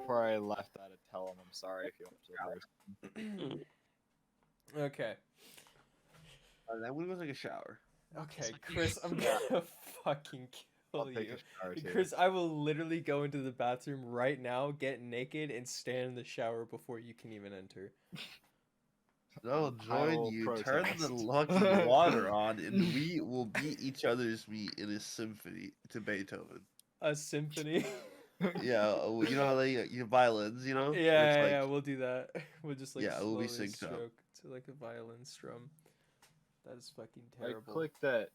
before I left, I had to tell him I'm sorry if you want to. Okay. Then we go take a shower. Okay, Chris, I'm gonna fucking I'll kill take you. a shower too. Chris, I will literally go into the bathroom right now, get naked, and stand in the shower before you can even enter. I'll I join will you. Turn the protest. lucky water on, and we will beat each other's meat in a symphony to Beethoven. A symphony. Yeah, you know how they violins, you know? Where it's Yeah, like- we'll do that. We'll just like Yeah, we'll be slowly synced up. stroke to like a violin strum. That is fucking I terrible. clicked that.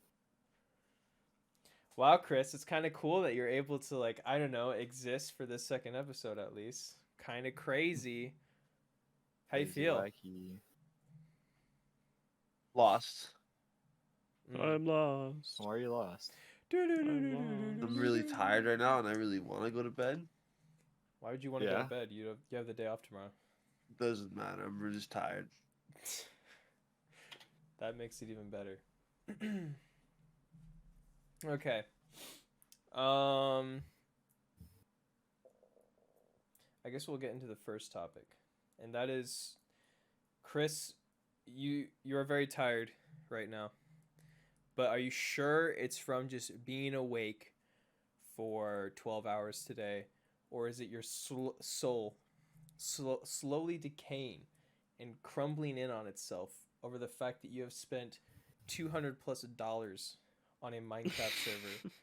Wow, Chris, it's kind of cool that you're able to like, I don't know, exist for this second episode at least. Kind of crazy. How you Crazy feel? wacky. Lost. Mm. lost. Why are you lost? I'm really tired right now, and I really want to go to bed. Why would you want to go Yeah. to bed? You have the day off tomorrow. Doesn't matter. I'm just tired. That makes it even better. Okay. I guess we'll get into the first topic. And that is, Chris, you are very tired right now. But are you sure it's from just being awake for 12 hours today? Or is it your soul slowly decaying and crumbling in on itself over the fact that you have spent $200+ on a Minecraft server?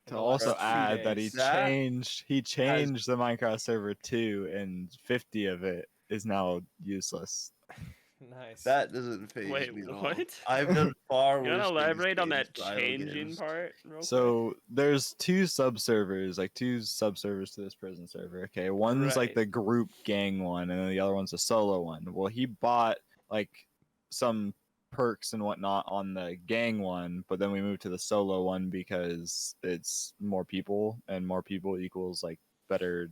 To also last 2 add that days. he changed the Minecraft server too, and 50 of it is now useless. Nice. That doesn't phase Wait, me at all. what? I've done far You worse. wanna elaborate on that things to idle changing games. part? Real So there's two subservers to this prison server. Okay, one's like Right. the group gang one, and then the other one's a solo one. Well, he bought like some perks and whatnot on the gang one, but then we moved to the solo one because it's more people, and more people equals like better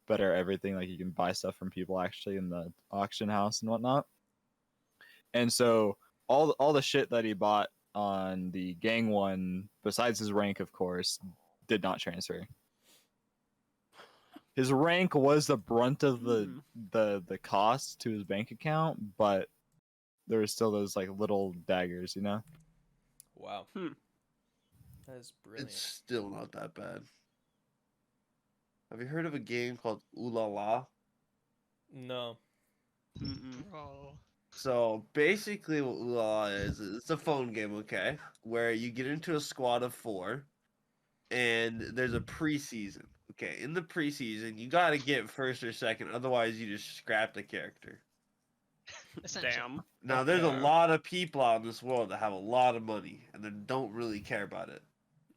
everything. Like you can buy stuff from people actually in the auction house and whatnot. And so all the shit that he bought on the gang one, besides his rank, of course, did not transfer. His rank was the brunt of the cost to his bank account, but there was still those like little daggers, you know. Wow. Hmm. That is brilliant. It's still not that bad. Have you heard of a game called Ooh La La? No. Mm-mm. Bro. So basically, what Ooh La La is, it's a phone game, okay, where you get into a squad of 4, and there's a preseason. Okay, in the preseason, you gotta get first or second, otherwise you just scrap the character. Essentially. Damn. Now, there's a Okay. lot of people out in this world that have a lot of money and they don't really care about it.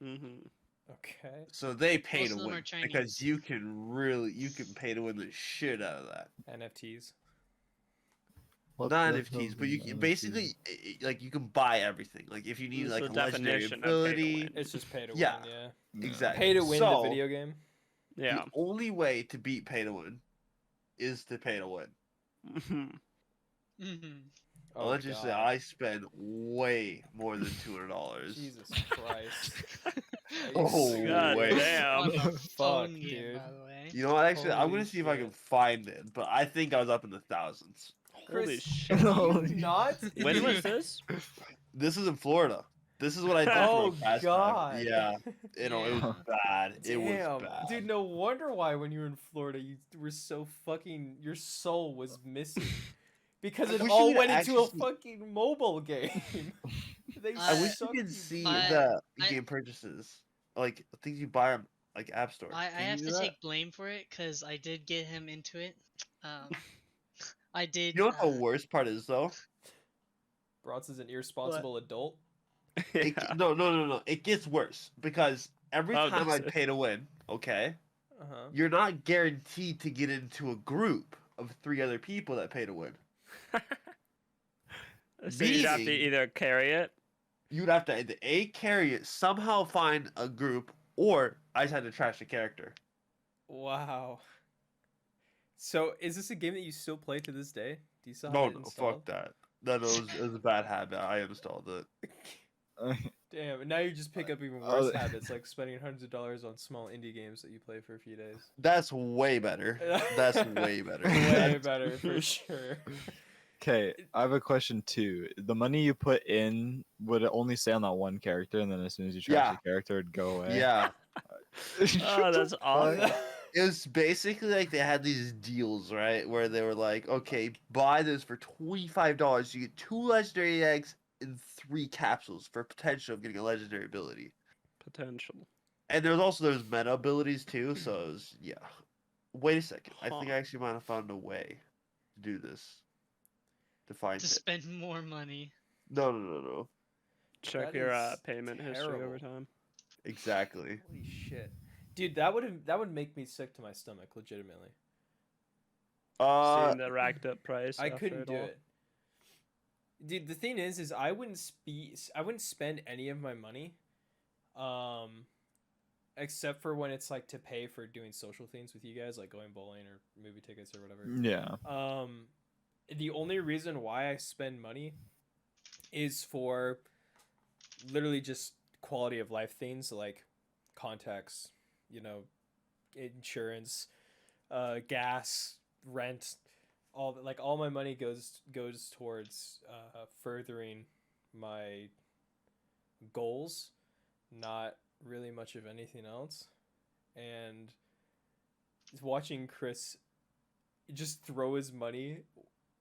Mm-hmm. Okay. So they pay Most to of them win are Chinese. because you can pay to win the shit out of that. NFTs. Not NFTs, but you can basically like you can buy everything. Like if you need It's like the a legendary definition of pay to ability, win. It's just pay to Yeah. win, yeah. exactly. Pay to win So, the video game. Yeah. The only way to beat pay to win is to pay to win. Mm-hmm. Mm-hmm. Oh, Let's just say God. I spend way more than $200. Jesus Christ. Oh, God wait. damn. On the Fuck, phone game, dude. by the way. You know what? Actually, I'm Holy gonna see if I can shit. find it, but I think I was up in the thousands. Holy Chris, shit. do you Holy not? When was this? This is in Florida. This is what I did Oh, for my pastime. God. Yeah, you know it was bad. It was Damn. bad. Dude, no wonder why when you were in Florida you were so fucking, your soul was missing. Because it wish all you could went into a actually see- fucking mobile game. They I wish you sucked could see I- the I- game purchases, like things you buy on like App Store. I Can you have do to that? take blame for it because I did get him into it. I did. You know what the worst part is though? Bronson's an irresponsible adult. It, Yeah. no. It gets worse because every Oh, time does I it? pay to win, okay, Uh-huh. you're not guaranteed to get into a group of 3 other people that pay to win. So you'd have to Meaning- either carry it. You'd have to either A, carry it, somehow find a group, or I just had to trash the character. Wow. So, is this a game that you still play to this day? Do you still have No, it no, installed? fuck that. That was a bad habit. I uninstalled it. Damn, and now you just pick up even Oh, worse habits, like spending hundreds of dollars on small indie games that you play for a few days. That's way better. That's way better. Way better, for sure. Okay, I have a question too. The money you put in, would it only stay on that one character, and then as soon as you trash Yeah. the character, it'd go away? Yeah. Oh, that's awesome. It was basically like they had these deals, right? Where they were like, okay, buy this for $25. You get 2 legendary eggs and 3 capsules for potential of getting a legendary ability. Potential. And there was also those meta abilities too, so it was, yeah. Wait a second. I think Huh. I actually might have found a way to do this. To find To it. spend more money. No. Check That your is payment history over terrible. time. Exactly. Holy shit. Dude, that would make me sick to my stomach, legitimately. Seeing the racked up price. I after couldn't do all. it. Dude, the thing is I wouldn't spend any of my money, except for when it's like to pay for doing social things with you guys, like going bowling or movie tickets or whatever. Yeah. The only reason why I spend money is for literally just quality of life things like contacts, insurance, gas, rent, all my money goes towards furthering my goals, not really much of anything else. And watching Chris just throw his money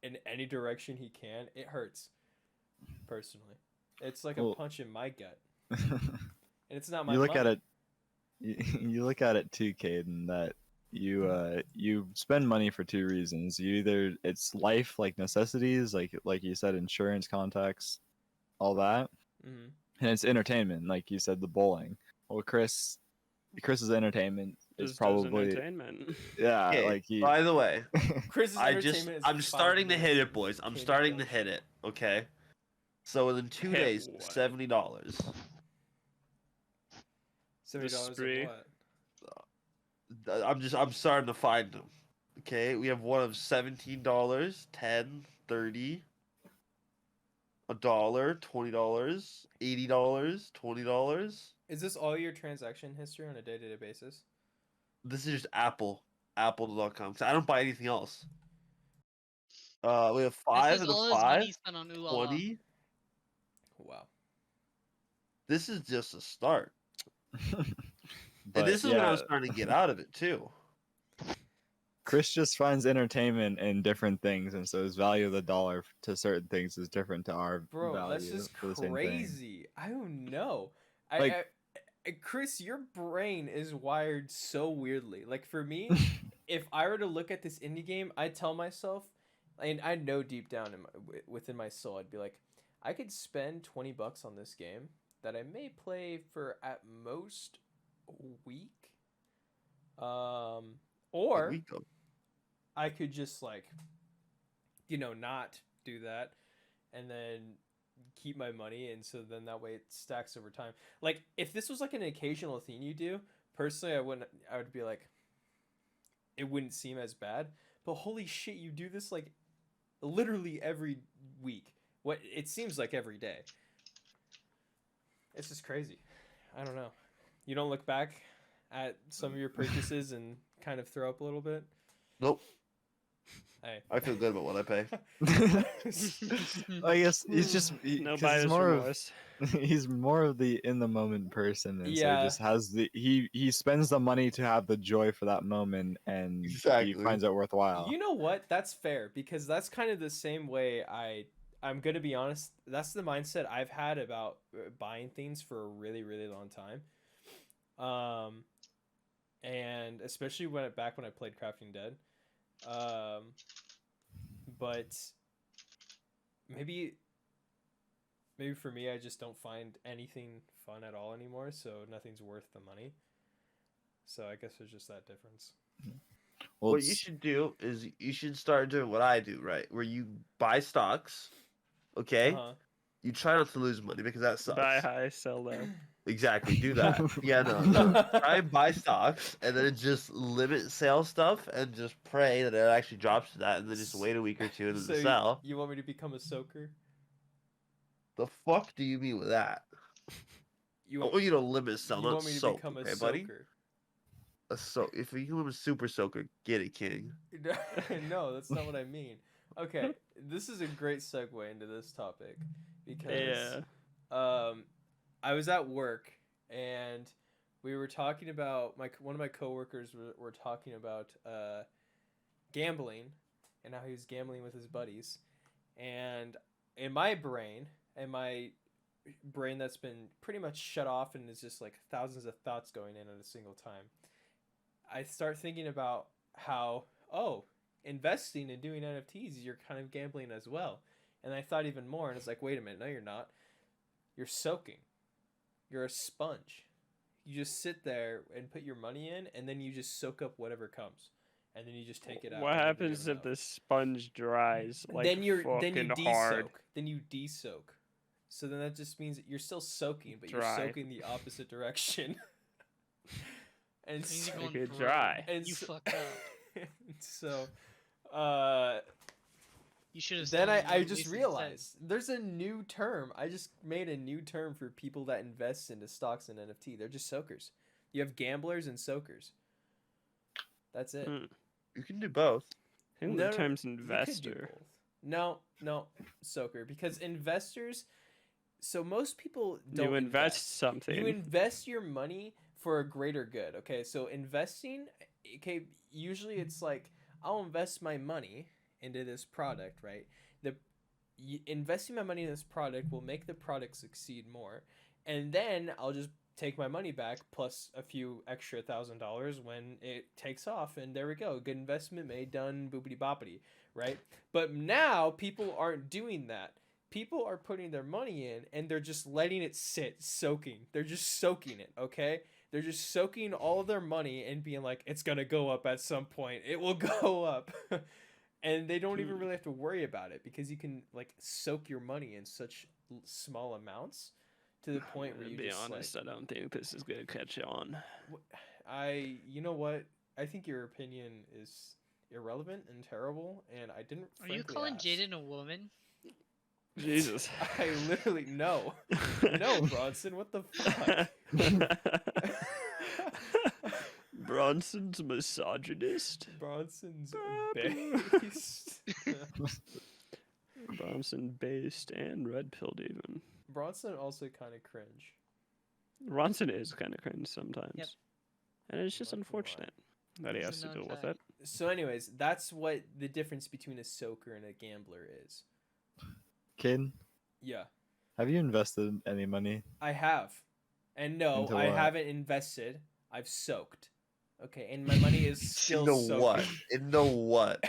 in any direction he can, it hurts. Personally, it's like a Well- punch in my gut, and it's not my. You look money. at it. You look at it too, Caden. That you spend money for 2 reasons. It's life, like necessities, like you said, insurance, contacts, all that, Mhm. and it's entertainment, like you said, the bowling. Well, Chris's entertainment is Just does probably entertainment. yeah, Okay, like he. by the way, Chris's entertainment is I'm 5 starting to hit minutes it, boys. I'm Candy starting to Crush. hit it. Okay. So within 2 Hit days, what? $70. $70 of spree. what? I'm starting to find them. Okay, we have one of $17, $10, $30, $1, $20, $80, $20. Is this all your transaction history on a day-to-day basis? This is just Apple.com. 'Cause I don't buy anything else. We have This 5 is and a all his 5, money spent on Ooh La La. 20. Wow. This is just a start. But And this is when I yeah, was starting to get out of it too. Chris just finds entertainment in different things, and so his value of the dollar to certain things is different to our Bro, value that's just for the same thing. crazy. I don't know. Like- Chris, your brain is wired so weirdly. Like for me, if I were to look at this indie game, I'd tell myself, and I know deep down within my soul, I'd be like, I could spend $20 on this game that I may play for at most a week, or We go. I could just not do that, and then keep my money, and so then that way it stacks over time. Like if this was like an occasional thing you do, personally, I would be like, it wouldn't seem as bad. But holy shit, you do this like literally every week. What it seems like every day. It's just crazy. I don't know. You don't look back at some of your purchases and kind of throw up a little bit? Nope. Hey. I feel good about what I pay. I guess he's just No 'cause bias he's more of remorse. he's more of the in the moment person, and so Yeah. he just has he spends the money to have the joy for that moment, and Exactly. he finds it worthwhile. You know what? That's fair, because that's kind of the same way I'm gonna be honest. That's the mindset I've had about buying things for a really, really long time. And especially when I played Crafting Dead. But maybe for me, I just don't find anything fun at all anymore, so nothing's worth the money. So I guess there's just that difference. Well, What you should do is you should start doing what I do, right? Where you buy stocks, okay? Uh-huh. You try not to lose money because that sucks. Buy high, sell low. Exactly, do that. Yeah, no. Try and buy stocks and then just limit sale stuff and just pray that it actually drops to that and then just wait a week or two and then So sell. you want me to become a soaker? The fuck do you mean with that? You I want, want you to limit sell, you not want me to soak, become a okay, buddy? soaker? If you become a super soaker, get it, king. No, that's not what I mean. Okay, this is a great segue into this topic because Yeah. I was at work and we were talking about one of my coworkers were talking about gambling and how he was gambling with his buddies, and in my brain that's been pretty much shut off and is just like thousands of thoughts going in at a single time, I start thinking about how investing and doing NFTs, you're kind of gambling as well. And I thought even more, and it's like, wait a minute, no, you're not. You're soaking. You're a sponge. You just sit there and put your money in, and then you just soak up whatever comes, and then you just take it out. What happens if the sponge dries like then you fucking de-soak. hard? Then you de-soak. So then that just means that you're still soaking, but Dry. you're soaking the opposite direction. And Means so, you're going Okay, broke. dry. and You so, fucked up. so You should have. then I just realized there's a new term. I just made a new term for people that invest into stocks and NFT. They're just soakers. You have gamblers and soakers. That's it. Hmm. You can do both. I think No, the term's you could do investor. both. No, soaker. Because investors, so most people don't You invest something. You invest your money for a greater good. Okay, so investing, okay, usually it's like, I'll invest my money into this product, right? Investing my money in this product will make the product succeed more, and then I'll just take my money back plus a few extra $1,000 when it takes off, and there we go, good investment made, done, boopity boppity, right? But now people aren't doing that. People are putting their money in and they're just letting it sit, soaking. They're just soaking it, okay? They're just soaking all of their money and being like, it's gonna go up at some point. It will go up. And they don't even really have to worry about it because you can like soak your money in such small amounts to the point where To you be just honest, like, I don't think this is gonna catch on. you know what? I think your opinion is irrelevant and terrible, and I didn't. Are you frankly calling ask. Jayden a woman? Jesus. I literally no, Bronson. What the fuck? Bronson's misogynist. Bronson's based. Bronson based and red pilled even. Bronson also kind of cringe. Bronson is kind of cringe sometimes. Yep. And it's just Not gonna lie. unfortunate that he It's a has to known deal with fact. it. So, anyways, that's what the difference between a soaker and a gambler is. Caydon, Yeah, have you invested any money? I have, and no, Into I what? haven't invested. I've soaked. Okay, and my money is still In the soaking. what? In the what?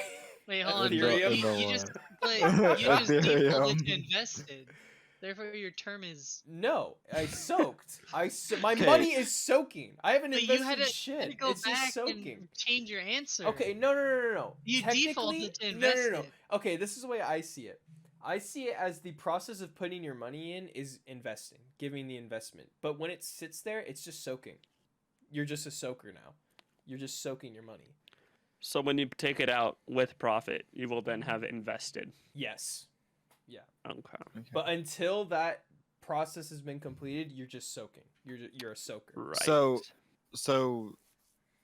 Wait, hold on. Ethereum? You just defaulted to Ethereum. invested. Therefore, your term is. No, I soaked. My Okay. money is soaking. I haven't But invested you had to, shit. had to go It's back just soaking. and change your answer. Okay, no. You Technically, defaulted to no. invested. Okay, this is the way I see it. I see it as the process of putting your money in is investing, giving the investment. But when it sits there, it's just soaking. You're just a soaker now. You're just soaking your money. So when you take it out with profit, you will then have invested. Yes. Okay. But until that process has been completed, you're just soaking. You're a soaker. Right. So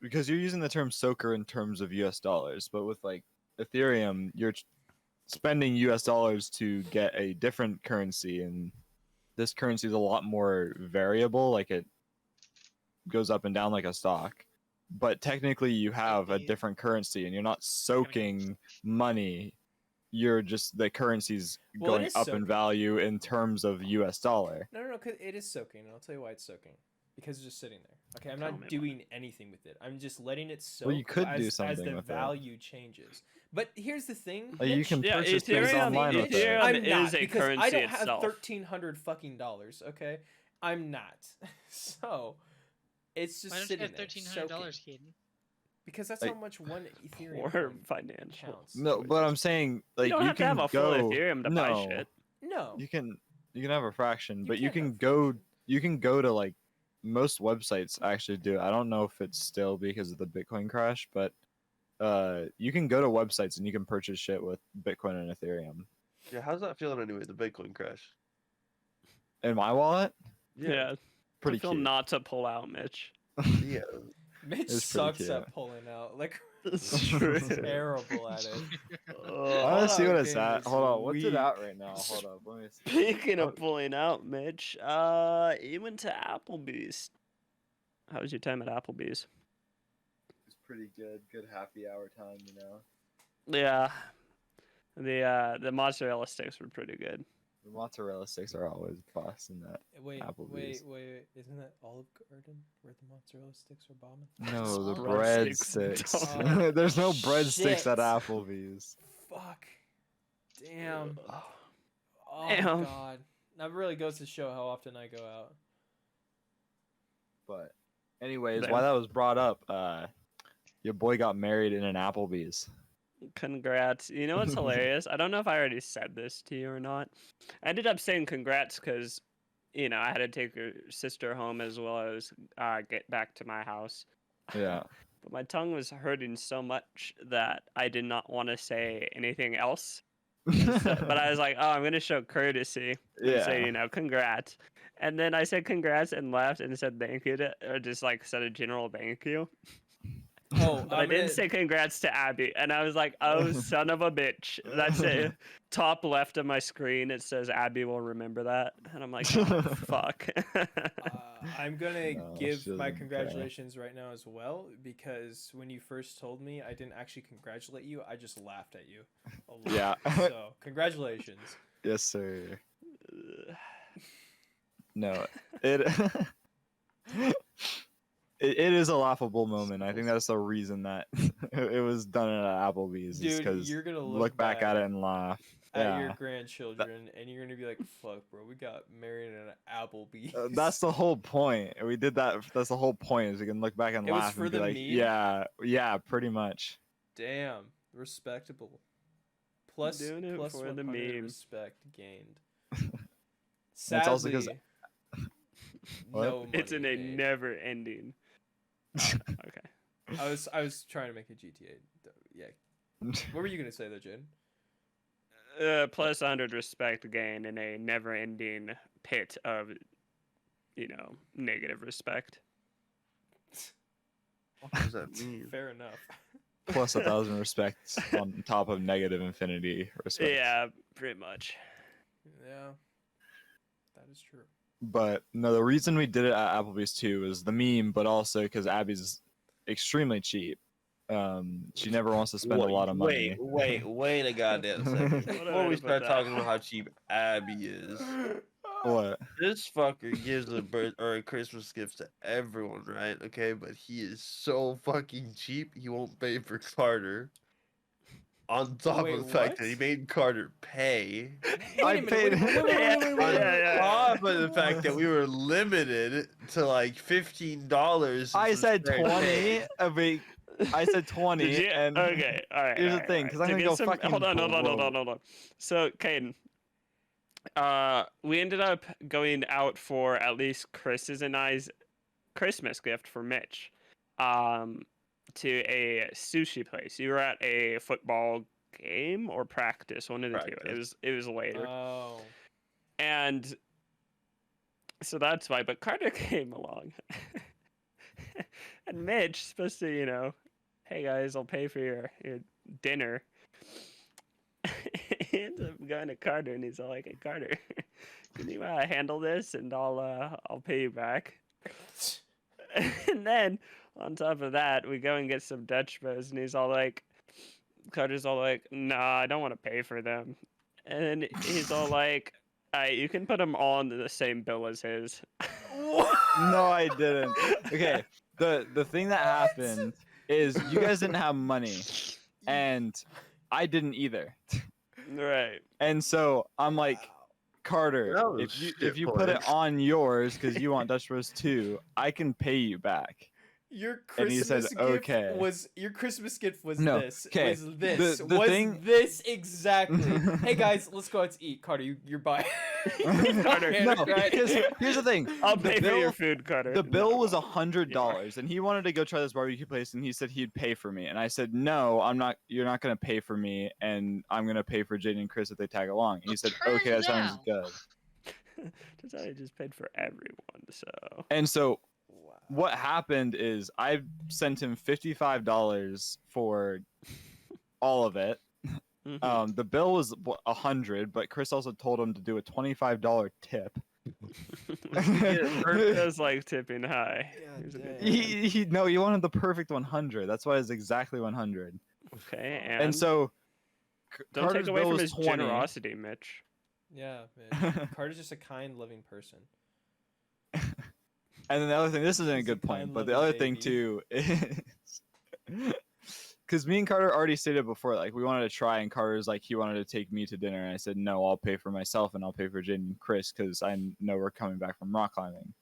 because you're using the term soaker in terms of US dollars, but with like Ethereum, you're spending US dollars to get a different currency, and this currency is a lot more variable, like it goes up and down like a stock. But technically you have a different currency and you're not soaking money. You're just the currency's Well, it going is up soaking. in value in terms of US dollar. No, because it is soaking, and I'll tell you why it's soaking. Because it's just sitting there. Okay, I'm Tell not me doing anything with it. I'm just letting it soak Well, you could as, do as something the with it. value changes. But here's the thing. Like, you Mitch, can Yeah, purchase things Ethereum- online with it. Ethereum I'm is not, a because I currency don't have itself. $1,300 fucking dollars. Okay, I'm not. So it's just Why don't you sitting have there $1,300, soaking. Caydon? Because that's Like- how much one Ethereum Or coin financial. counts. No, but I'm saying like You don't have to can have a full go, Ethereum to buy shit. No. You can have a fraction, You but you can't can have go to like most websites actually do. I don't know if it's still because of the Bitcoin crash, but you can go to websites and you can purchase shit with Bitcoin and Ethereum. Yeah, how's that feeling anyway? The Bitcoin crash. In my wallet, Yeah. Pretty I feel cute. not to pull out, Mitch. Yeah. Mitch It's pretty sucks cute. at pulling out. Like, It's true. terrible at it. I want to see what it's game at. is Hold on, what's it weak. at right now? Hold up, let me see. Speaking of pulling out, Mitch, you went to Applebee's. How was your time at Applebee's? It's pretty good. Good happy hour time, you know. Yeah, the mozzarella sticks were pretty good. The mozzarella sticks are always busting that. Wait, Applebee's. wait. Isn't that Olive Garden where the mozzarella sticks are bombing? No, the Breadsticks. breadsticks. Oh, There's no breadsticks at shit. Applebee's. Fuck. Damn. Oh Damn. god. That really goes to show how often I go out. But, anyways, Damn. why that was brought up, your boy got married in an Applebee's. Congrats. You know what's hilarious? I don't know if I already said this to you or not. I ended up saying congrats because, you know, I had to take your sister home as well as get back to my house. Yeah. But my tongue was hurting so much that I did not want to say anything else. But I was like, oh, I'm going to show courtesy and say, you know, congrats. And then I said congrats and left and said thank you or just like said a general thank you. Oh, But I didn't say congrats to Abby. And I was like, oh, son of a bitch. That's it. Top left of my screen, it says Abby will remember that. And I'm like, oh, fuck. I'm gonna No, give she my doesn't congratulations right now as well, because when you first told me, I didn't actually congratulate you. I just laughed at you a lot. Yeah. So congratulations. Yes, sir. No, it it is a laughable moment. I think that's the reason that it was done at Applebee's, is Dude, because you're gonna look back at it and laugh. at your Yeah, grandchildren, and you're gonna be like, "Fuck, bro, we got married in an Applebee's." that's the whole point. We did that. That's the whole point, is we can look back and It was laugh for and be the like, meme? yeah, pretty much. Damn, respectable. Plus Doing it plus for the 100 meme. respect gained. It's also 'cause- Sadly, What? no It's in money a made. never ending. Okay. I was trying to make a GTA. Yeah. What were you gonna say though, Jayden? Plus 100 respect gain in a never ending pit of, you know, negative respect. What does that mean? Fair enough. Plus 1,000 respects on top of negative infinity respect. Yeah, pretty much. Yeah, that is true. But no, the reason we did it at Applebee's too was the meme, but also because Abby's extremely cheap. She never wants to spend a lot of money. Wait a goddamn second. What Before I we about start that? talking about how cheap Abby is, What? this fucker gives a birth or a Christmas gift to everyone, right? Okay, but he is so fucking cheap, he won't pay for Carter. On top Wait, of the fact that he what? made Carter pay. I paid. On Yeah. top of the fact that we were limited to like $15. I and some said spare 20. change. I said 20, Did you? and Okay, all right. here's the all right, thing, all right. 'cause I'm To gonna get go some- fucking Hold on. broke. So, Caydon, we ended up going out for at least Chris's and I's Christmas gift for Mitch, to a sushi place. You were at a football game or practice, one of the two. Practice. It was later, Oh. and so that's why. But Carter came along, and Mitch supposed to, you know, hey guys, I'll pay for your dinner. He ends up going to Carter, and he's all like, "Hey Carter, can you handle this, and I'll pay you back." And then on top of that, we go and get some Dutch Bros, and he's all like, Carter's all like, "Nah, I don't want to pay for them." And he's all like, you can put them all on the same bill as his." No, I didn't. Okay, the thing that happened is you guys didn't have money, and I didn't either. Right. And so I'm like, Carter, That was if you shit put it points. on yours because you want Dutch Bros too, I can pay you back. Your And he Christmas said, gift "Okay." was your Christmas gift was No, this. 'kay. Was this. The was thing- this exactly. Hey guys, let's go out to eat. Carter, you're buying. Carter, No, right? because here's the thing. I'll The pay for your bill- food, Carter. The bill was No. $100, and he wanted to go try this barbecue place, and he said he'd pay for me, and I said, "No, I'm not. You're not gonna pay for me, and I'm gonna pay for Jayden and Chris if they tag along." And he said, Turn "Okay, that sounds down. good." Turns out he just paid for everyone. So. And so Wow. what happened is I sent him $55 for all of it. Mhm. The bill was 100, but Chris also told him to do a $25 tip. Bert does like tipping high. God He's a good damn. man. He wanted the perfect 100. That's why it's exactly 100. Okay, And so don't Carter's take away bill from was his 20. generosity, Mitch. Yeah, man. Carter's just a kind, loving person. And then the other thing, this isn't a He's a good point, kind, but the loving other thing baby. too is because me and Carter already stated before, like we wanted to try, and Carter's like he wanted to take me to dinner, and I said no, I'll pay for myself and I'll pay for Jayden and Chris because I know we're coming back from rock climbing.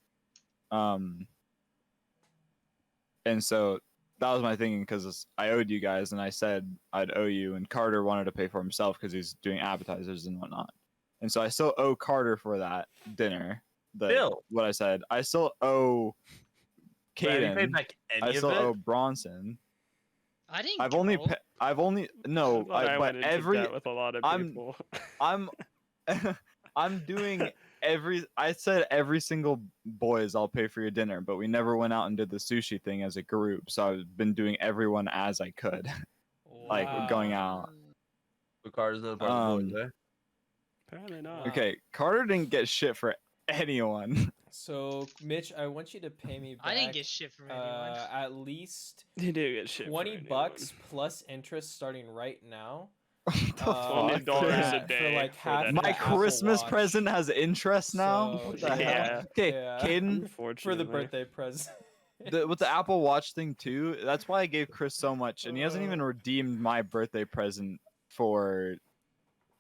And so that was my thinking because I owed you guys, and I said I'd owe you, and Carter wanted to pay for himself because he's doing appetizers and whatnot, and so I still owe Carter for that dinner. Bill. What I said, I still owe Have you paid Caydon. back any I of still it? owe Bronson. I didn't I've only go. no, I but went into every debt with a lot of I'm- people. I'm I'm doing I said every single boys I'll pay for your dinner, but we never went out and did the sushi thing as a group. So I've been doing everyone as I could. Like, Wow. going out. The card is not part of the boys, eh? Apparently not. Wow. Okay, Carter didn't get shit for anyone. So, Mitch, I want you to pay me back. I didn't get shit from anyone. At least You do get shit. for 20 anyone. bucks plus interest starting right now. What the $20 fuck? a day for like for half that the My Apple Christmas Watch present has interest now. So, What the yeah. hell? Okay, Yeah. Caydon, for Unfortunately. the birthday present. with the Apple Watch thing too. That's why I gave Chris so much, and he hasn't even redeemed my birthday present for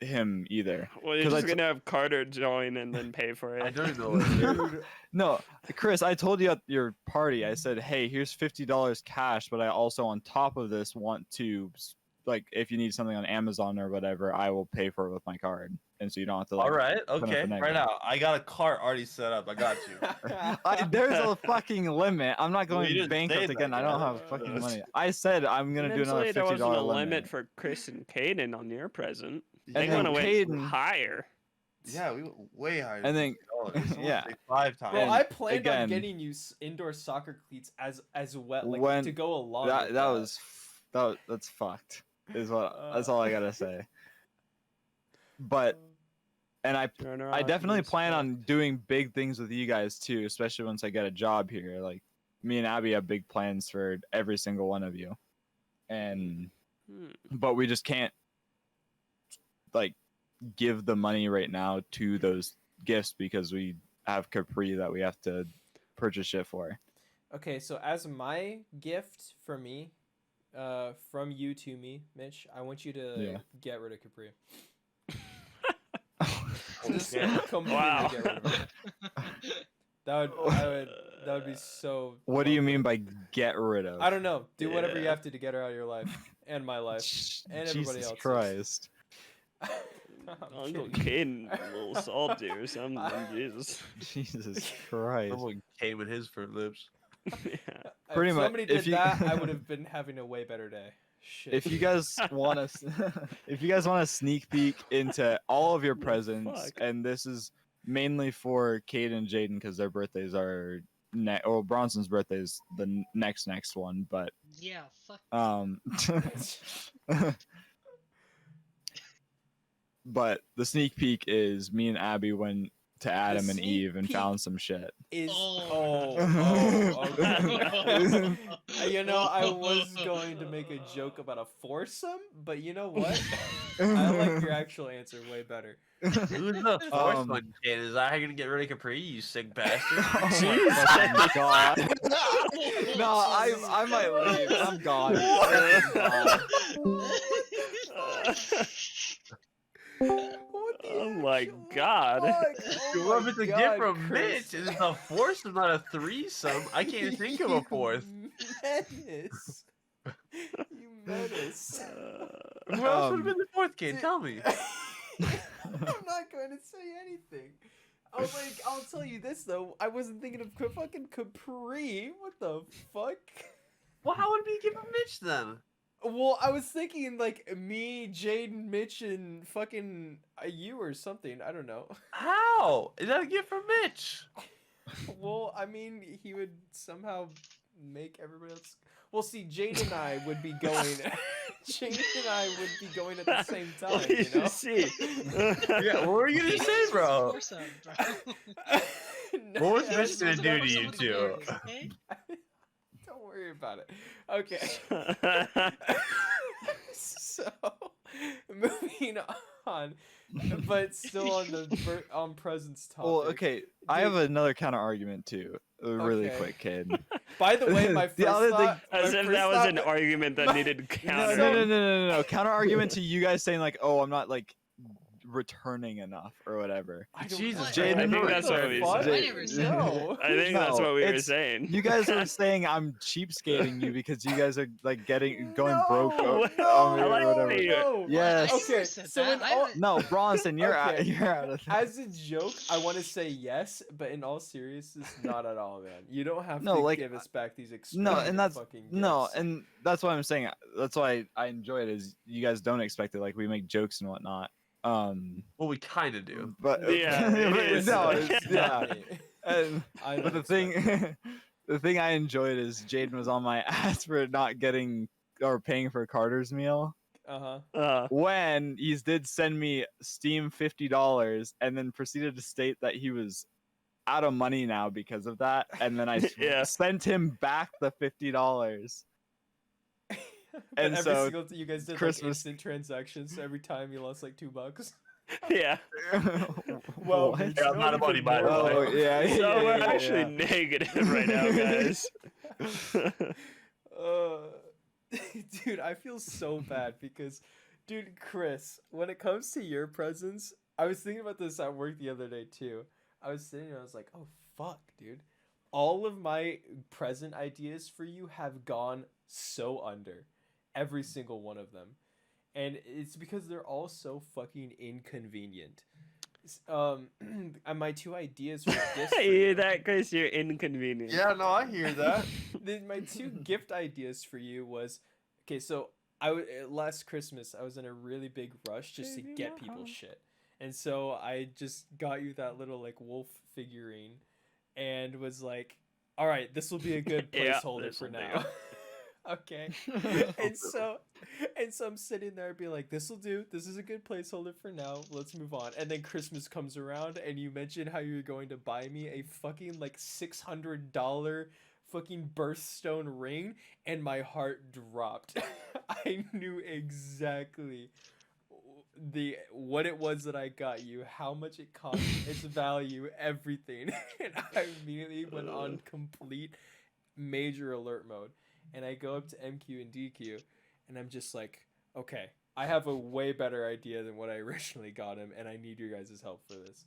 him either. Well, you're 'Cause I just gonna have Carter join and then pay for I it. don't know what it is. Dude, No, Chris, I told you at your party. I said, "Hey, here's $50 cash, but I also, on top of this, want to, like, if you need something on Amazon or whatever, I will pay for it with my card, and so you don't have to." Like, All right, up okay, a right negative. out. I got a cart already set up. I got you. There's a fucking limit. I'm not Well, you going didn't bankrupt say that, again. I don't yeah. have fucking money. I said I'm gonna do another There wasn't $50 a limit. limit for Chris and Caydon on your present. And They then want to Caydon- went higher. Yeah, we went way higher. And then- yeah. 5 times. Bro, And I planned again- on getting you indoor soccer cleats as well, like When- to go along. That with that's fucked. Is what that's all I gotta say. But and I definitely plan on doing big things with you guys too, especially once I get a job here. Like me and Abby have big plans for every single one of you, and but we just can't like give the money right now to those gifts because we have Capri that we have to purchase shit for. Okay, so as my gift for me, from you to me, Mitch, I want you to Yeah. get rid of Capri. Oh, Just damn. completely Wow. get rid of it. That would be so. What do you lovely. mean by get rid of? I don't know. Do whatever you Yeah. have to get her out of your life and my life and everybody Jesus else's. Christ. I'm Uncle kidding. Caydon, a little salty or something. Jesus. Jesus Christ. Someone came in his fruit loops. Yeah. If Pretty much, somebody did if you- that, I would have been having a way better day. Shit. If you guys want to, if you guys want to sneak peek into all of your What the presents, fuck? and this is mainly for Kate and Jayden because their birthdays are Bronson's birthday is the next one, but Yeah, fuck. but the sneak peek is me and Abby went to Adam and sneak Eve and peek found some shit. is Oh. okay. You know, I was going to make a joke about a foursome, but you know what? I like your actual answer way better. Who's the fourth Um, one, kid? Is that how you're gonna get rid of Capri, you sick bastard? Oh my fucking god! No, I might leave. I'm gone. What the Oh my actual God. fuck? Oh What my if it's a God, gift from Chris. Mitch? It's a foursome, not a threesome. I can't think of a fourth. You menace. You menace. Who else would have been the fourth kid? Dude. Tell me. I'm not going to say anything. I'll tell you this though. I wasn't thinking of fucking Capri. What the fuck? Well, how would it be a gift from Mitch then? Well, I was thinking like me, Jayden, Mitch, and fucking you or something. I don't know. How? Is that a gift from Mitch? Well, I mean, he would somehow make everybody else. Well, see, Jayden and I would be going. Jayden and I would be going at the same time. Well, you You know. see. Yeah, what were you gonna say, bro? Force him, bro. No, What was I Mitch just gonna wasn't do to you Someone's two? yours, okay? Don't worry about it. Okay. So, moving on, but still on the on presents topic. Well, okay. I have Dude, another counter argument too. Really Okay. quick, kid. By the way, my The first other thing- thought, As my if first that was thought an wa- argument that my- needed No, counter. no. Counter argument to you guys saying like, "Oh, I'm not like returning enough" or whatever. I don't Jesus, what? Jayden, I think What that's the what we fuck? said. I never said No. I think that's No, what we were it's- saying. You guys are saying I'm cheapskating you because you guys are like going broke No, on no, me or like whatever. that you- no. Yes. I Okay, never said so that. in I all, haven't- No, Bronson, you're out. Okay. You're out of as a joke, I want to say yes, but in all seriousness, not at all, man. You don't have No, to like, give us back these No, extravagant and that's fucking no, gifts. and that's why I'm saying. That's why I enjoy it. Is you guys don't expect it. Like we make jokes and whatnot. Well, we kind of do. But Yeah, it but is. no, Listen, it's, not yeah. me. And, I but the don't thing, expect the thing I enjoyed is Jayden was on my ass for not getting or paying for Carter's meal Uh-huh. when he did send me Steam $50 and then proceeded to state that he was out of money now because of that, and then I Yeah. sent him back the $50. But And every so single you guys did Christmas- like instant transactions. So every time you lost like $2. Yeah. Well, What? Mitch, Yeah, I'm no out of need money, for by the more. way. Oh yeah, So yeah, we're yeah, actually yeah. negative right now, guys. Dude, I feel so bad because, dude, Chris, when it comes to your presents, I was thinking about this at work the other day too. I was sitting and I was like, oh fuck, dude. All of my present ideas for you have gone so under. Every single one of them. And it's because they're all so fucking inconvenient. And my two ideas for gifts for You you. hear that, Chris? You're inconvenient. Yeah, no, I hear that. My two gift ideas for you was okay. So last Christmas I was in a really big rush just to Baby, get my people heart. shit, and so I just got you that little like wolf figurine, and was like, all right, this will be a good Yeah, placeholder for this'll now. Okay, and so I'm sitting there being like, this will do. This is a good placeholder for now. Let's move on. And then Christmas comes around, and you mentioned how you're going to buy me a fucking like $600 fucking birthstone ring, and my heart dropped. I knew exactly what it was that I got you, how much it cost, its value, everything, and I immediately went on complete major alert mode. And I go up to MQ and DQ, and I'm just like, okay, I have a way better idea than what I originally got him, and I need your guys' help for this.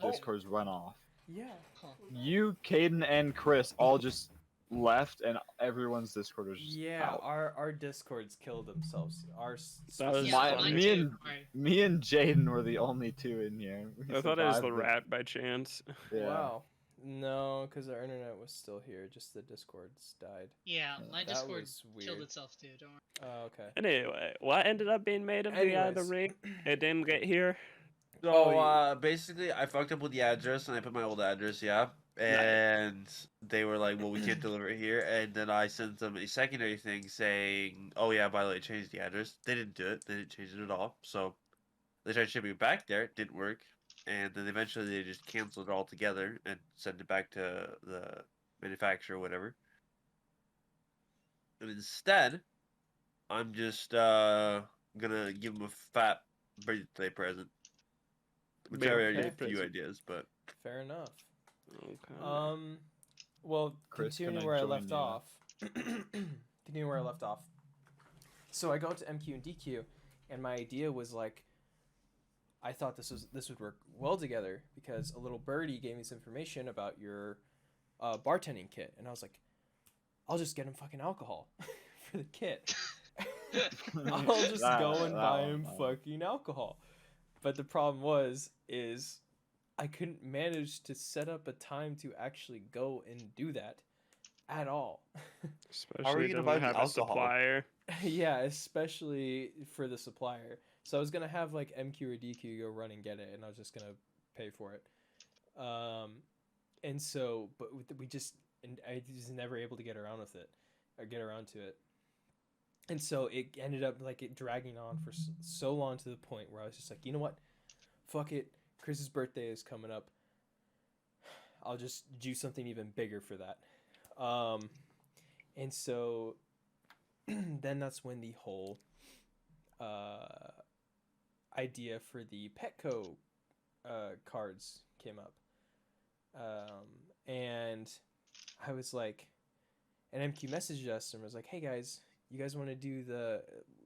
Discord's run off. Yeah. You, Caden, and Chris all just left, and everyone's Discord was just Yeah, out. our Discords killed themselves. That was Yeah, my- mine me too. and- Alright. Me and Jaden were the only two in here. We I thought it was the survived rat by chance. Yeah. Wow. No, because our internet was still here. Just the Discords died. Yeah, my That Discord was killed weird. itself too. Don't worry. Oh, okay. Anyway, what ended up being made of the Anyways. ring? It didn't get here. So, Oh, basically, I fucked up with the address, and I put my old address, yeah. And they were like, well, we can't deliver it here. And then I sent them a secondary thing saying, oh, yeah, by the way, change the address. They didn't do it. They didn't change it at all. So they tried shipping it back there. It didn't work. And then eventually they just canceled it altogether and sent it back to the manufacturer or whatever. And instead, I'm just gonna give them a fat birthday present. Which I already Okay. have a few ideas, but Fair enough. Okay. Well, Chris, can continuing I where I join left you? off. Continuing where I left off. So I go up to MQ and DQ, and my idea was like, I thought this would work well together because a little birdie gave me some information about your bartending kit, and I was like, I'll just get him fucking alcohol for the kit. I'll just go and buy him fucking alcohol. But the problem is I couldn't manage to set up a time to actually go and do that at all. Especially you gonna don't buy the have a alcohol? supplier. Yeah, especially for the supplier. So I was gonna have like MQ or DQ go run and get it, and I was just gonna pay for it. And so, but and I was never able to get around with it, or get around to it. And so it ended up like it dragging on for so long to the point where I was just like, you know what, fuck it. Chris's birthday is coming up. I'll just do something even bigger for that. And so then that's when the whole idea for the Petco cards came up. And I was like, and MQ messaged us and was like, hey guys, you guys want to do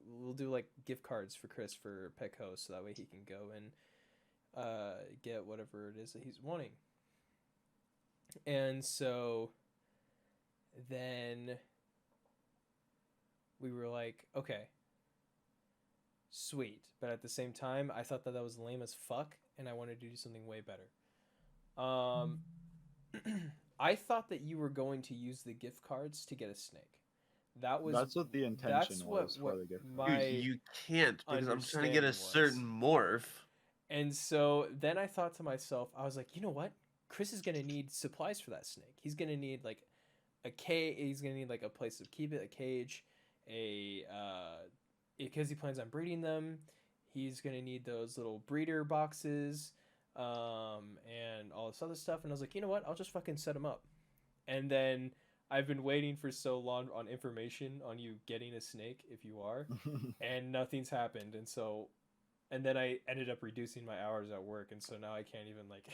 we'll do like gift cards for Chris for Petco, so that way he can go and get whatever it is that he's wanting. And so then we were like, okay, sweet. But at the same time, I thought that was lame as fuck, and I wanted to do something way better. I thought that you were going to use the gift cards to get a snake. That's what the intention was for the gift card. my Dude, you can't because I'm trying to get a understanding certain morph. And so then I thought to myself, I was like, you know what? Chris is gonna need supplies for that snake. He's gonna need like a cage. He's gonna need like a place to keep it, a cage, because he plans on breeding them. He's gonna need those little breeder boxes, and all this other stuff. And I was like, you know what? I'll just fucking set them up. And then I've been waiting for so long on information on you getting a snake, if you are, and nothing's happened. And then I ended up reducing my hours at work, and so now I can't even like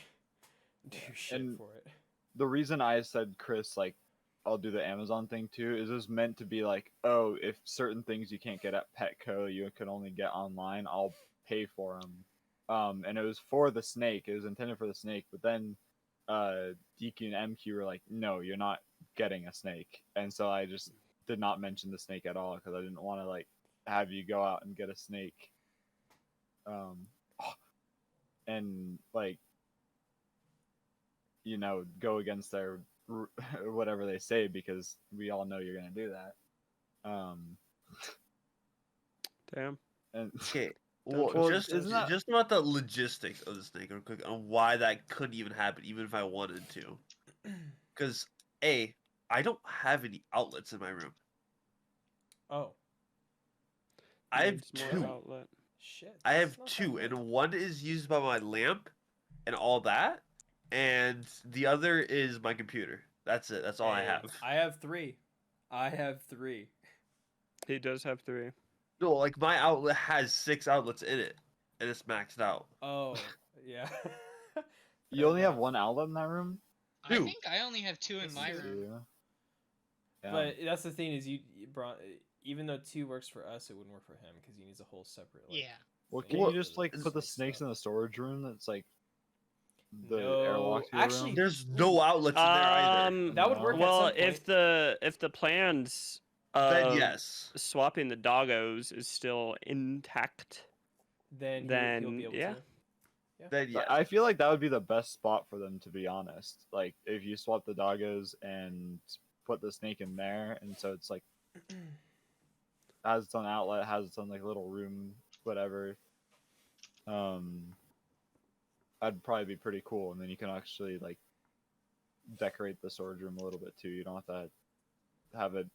do shit for it. The reason I said, Chris, like, I'll do the Amazon thing too, is it was meant to be like, oh, if certain things you can't get at Petco, you can only get online, I'll pay for them. And it was for the snake. It was intended for the snake, but then DQ and MQ were like, no, you're not getting a snake. And so I just did not mention the snake at all because I didn't want to like have you go out and get a snake. And like, you know, go against their whatever they say, because we all know you're gonna do that. Damn. And Okay. Well, Well, just isn't that- just about the logistics of the snake real quick on why that couldn't even happen, even if I wanted to. Because I don't have any outlets in my room. Oh I have Needs more two. outlet. shit! I that's have not that two, bad. and one is used by my lamp and all that, and the other is my computer. That's it. That's all I Hey, have. I have three. I have three. He does have 3. No, like my outlet has 6 outlets in it, and it's maxed out. Oh yeah. you only have one outlet in that room? I Two. think I only have 2 in This my is- room. Yeah. But that's the thing is you brought, even though 2 works for us, it wouldn't work for him because he needs a whole separate. Like, Yeah. Well, thing can for you just the like put the snake snakes in stuff. the storage room that's like the No, airlock to your actually, room? There's no outlets in there either. That would work. Well, at some if the plans Then of yes. swapping the doggos is still intact, then he'll then, be able yeah. to. Then yes. I feel like that would be the best spot for them, to be honest. Like if you swap the doggos and put the snake in there, and so it's like has its own outlet, has its own like little room, whatever. That'd probably be pretty cool, and then you can actually like decorate the storage room a little bit too. You don't have to have it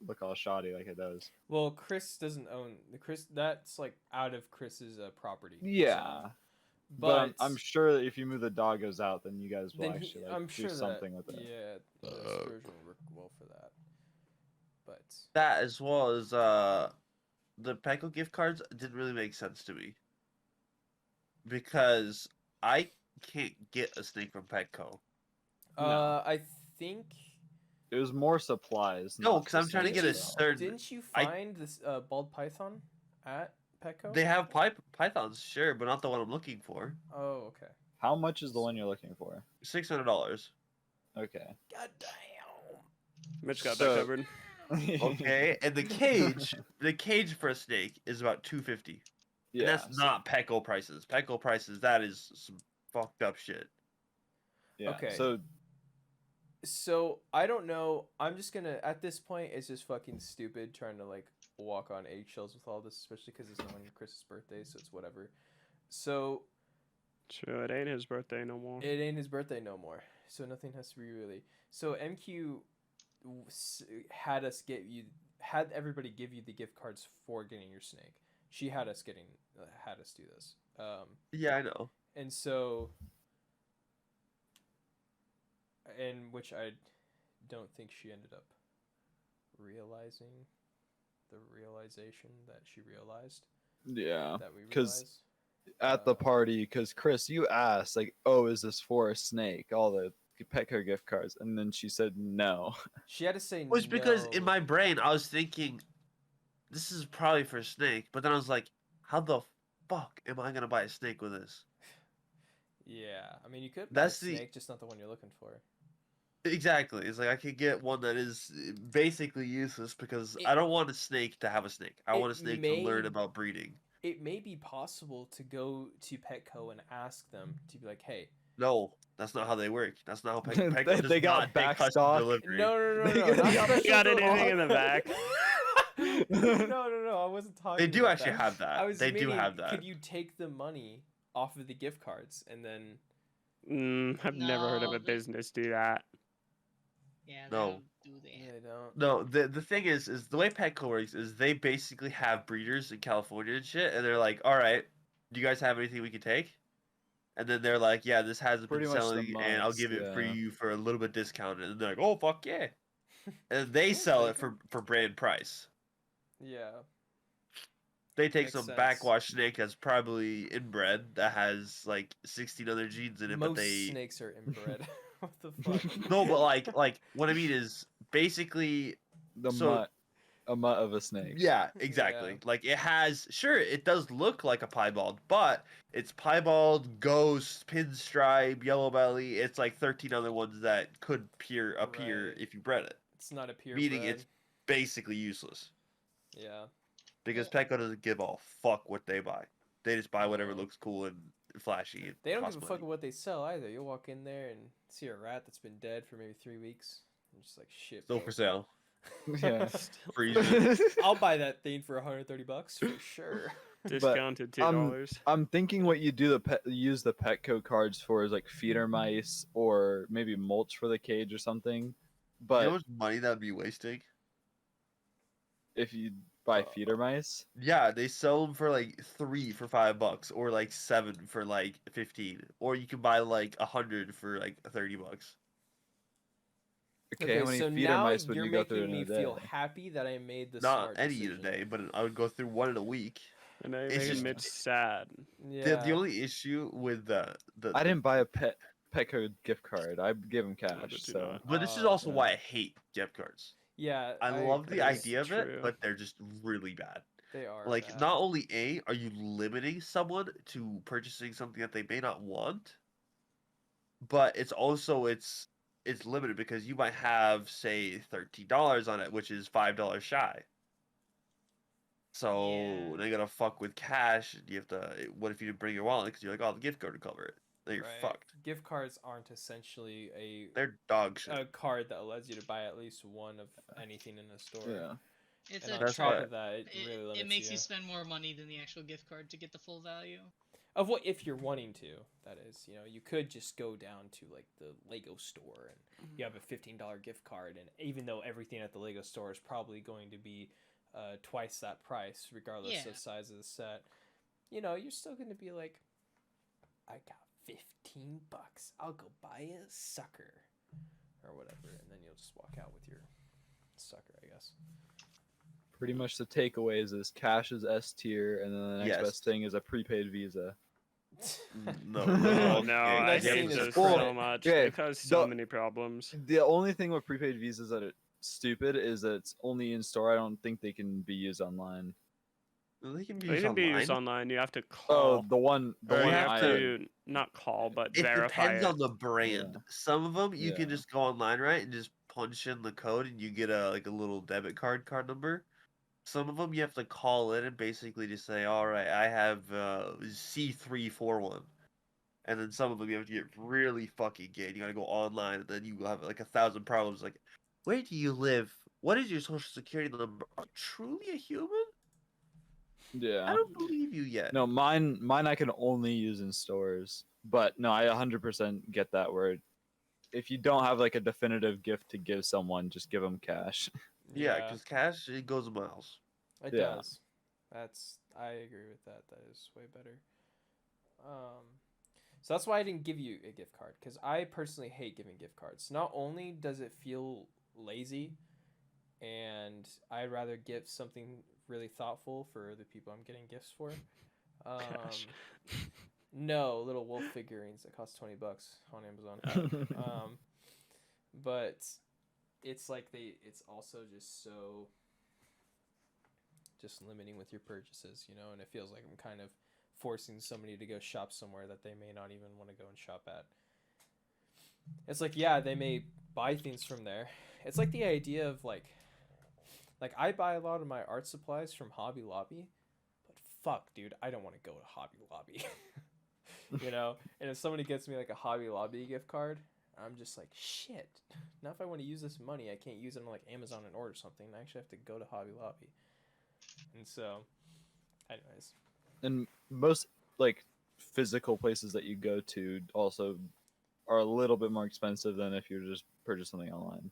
look all shoddy like it does. Well, Chris doesn't own the Chris. That's like out of Chris's property. Yeah. so- But I'm sure that if you move the doggos out, then you guys will then actually like I'm do sure something that, with it. Yeah, the storage will work well for that. But That as well as the Petco gift cards didn't really make sense to me. Because I can't get a snake from Petco. I think It was more supplies. No, not 'cause I'm the trying to snakes get a itself. certain- didn't you I- find this bald python at Petco? They have pythons, sure, but not the one I'm looking for. Oh, okay. How much is the one you're looking for? $600. Okay. God damn. Mitch got So- that covered. Okay, and the cage for a snake is about $250. Yeah. And that's not Petco prices. Petco prices, that is some fucked up shit. Yeah. Okay. So I don't know. I'm just gonna at this point it's just fucking stupid trying to like walk on eggshells with all this, especially because it's not on Chris's birthday, so it's whatever. So True, it ain't his birthday no more. it ain't his birthday no more, so nothing has to be really. So MQ had us had everybody give you the gift cards for getting your snake. She had us had us do this. Yeah, I know. And so, and which I don't think she ended up realizing the realization that she realized yeah, that we 'cause realized. at the party, because Chris, you asked like, "Oh, is this for a snake?" All the Petco gift cards, and then she said no. She had to say Was because in no. my brain I was thinking, this is probably for a snake, but then I was like, how the fuck am I gonna buy a snake with this? Yeah, I mean you could buy That's a the- snake, just not the one you're looking for. Exactly. It's like I could get one that is basically useless because It- I don't want a snake to have a snake. I want a it snake to learn may- about breeding. It may be possible to go to Petco and ask them to be like, hey. No, that's not how they work. That's not how Petco They does got not back take custom stock. delivery. No, They not got- special got delivery. anything in the back. No, I wasn't talking. They do about actually that. have that. I was They do meaning, have that. Could you take the money off of the gift cards and then? I've never heard of No, a they- business do that. Yeah, they No. don't do that. They don't. No, the thing is the way Petco works is they basically have breeders in California and shit, and they're like, all right, do you guys have anything we can take? And then they're like, yeah, this hasn't Pretty been much the selling, and I'll most, give it for yeah. you for a little bit discounted. And they're like, oh fuck yeah, and they sell it for brand price. Yeah. They take Makes some sense. backwash snake that's probably inbred that has like 16 other genes in it, Most but they snakes are inbred. What the fuck? no, but like what I mean is basically The So- a mutt of a snake. yeah, exactly. Yeah. Like it has sure it does look like a piebald, but it's piebald, ghost, pinstripe, yellow belly. It's like 13 other ones that could appear Right. if you bred it. It's not a pure Meaning bred. it's basically useless Yeah. because Well- Petco doesn't give a fuck what they buy. They just buy whatever No. looks cool and flashy. And They don't costs give a fuck money. what they sell either. You'll walk in there and see a rat that's been dead for maybe 3 weeks. You're just like shit. Still bro. for sale. Yeah. Freezer. I'll buy that thing for $130 for sure. Discounted $2. I'm thinking what you do use the Petco cards for is like feeder mice or maybe mulch for the cage or something. You But know how much money that'd be wasting? if you buy feeder mice, Yeah, they sell them for like 3 for $5, or like 7 for like 15, or you can buy like 100 for like $30. okay, how many feeder now mice would you're you go through making in me a day? feel happy that I made the Not smart any in a decision. day, but I would go through one in a week. And I It's made just- Mitch sad. Yeah. The only issue with the I didn't buy a Petco gift card. I give them did cash. you So not? But this is Oh, also yeah. why I hate gift cards. Yeah. I love agree. the idea of True. it, but they're just really bad. They are. Like, bad. not only are you limiting someone to purchasing something that they may not want, but it's also it's limited because you might have say $13 on it, which is $5 shy. So Yeah. they gotta fuck with cash. And you have to. What if you didn't bring your wallet because you're like, oh, the gift card to cover it? Then you're Right. fucked. Gift cards aren't essentially They're dog shit. a card that allows you to buy at least one of anything in a store. yeah. It's And a on That's top why- of that, it really limits it makes you. you spend more money than the actual gift card to get the full value. Of what if you're wanting to, that is, you could just go down to like the Lego store and you have a $15 gift card, and even though everything at the Lego store is probably going to be twice that price, regardless Yeah. of size of the set, you're still going to be like, I got $15. I'll go buy a sucker or whatever, and then you'll just walk out with your sucker, I guess. Pretty much the takeaways is cash is S tier, and then the next Yes. best thing is a prepaid Visa. No, Oh no, no, okay, I That hate scene is this full. so much. Okay, It causes so the- many problems. The only thing with prepaid visas that are stupid is that it's only in store. I don't think they can be used online. They can be They used can be online. used online. You have to Oh, call. the one or you I have had. to not call, but It verify depends it. on the brand. Yeah. Some of them you can Yeah. just go online, right, and just punch in the code, and you get a little debit card number. Some of them you have to call in and basically just say, "All right, I have C341," And then some of them you have to get really fucking gay. You gotta go online, and then you have like 1,000 problems. Like, where do you live? What is your social security number? Are you truly a human? I Yeah. don't believe you yet. No, mine I can only use in stores. But no, I 100% get that word. If you don't have like a definitive gift to give someone, just give them cash. Yeah, because cash, it goes miles. it yeah. does. I agree with that. That is way better. So that's why I didn't give you a gift card, because I personally hate giving gift cards. Not only does it feel lazy, and I'd rather give something really thoughtful for the people I'm getting gifts for. Cash. No, little wolf figurines that cost $20 on Amazon. But it's like it's also just so just limiting with your purchases, you know, and it feels like I'm kind of forcing somebody to go shop somewhere that they may not even want to go and shop at. It's like, yeah, they may buy things from there. It's like the idea of like I buy a lot of my art supplies from Hobby Lobby, but fuck, dude, I don't want to go to Hobby Lobby. You know? And if somebody gets me like a Hobby Lobby gift card, I'm just like, shit. Now if I want to use this money, I can't use it on like Amazon and order something. I actually have to go to Hobby Lobby. And so, anyways. And most like physical places that you go to also are a little bit more expensive than if you just purchase something online.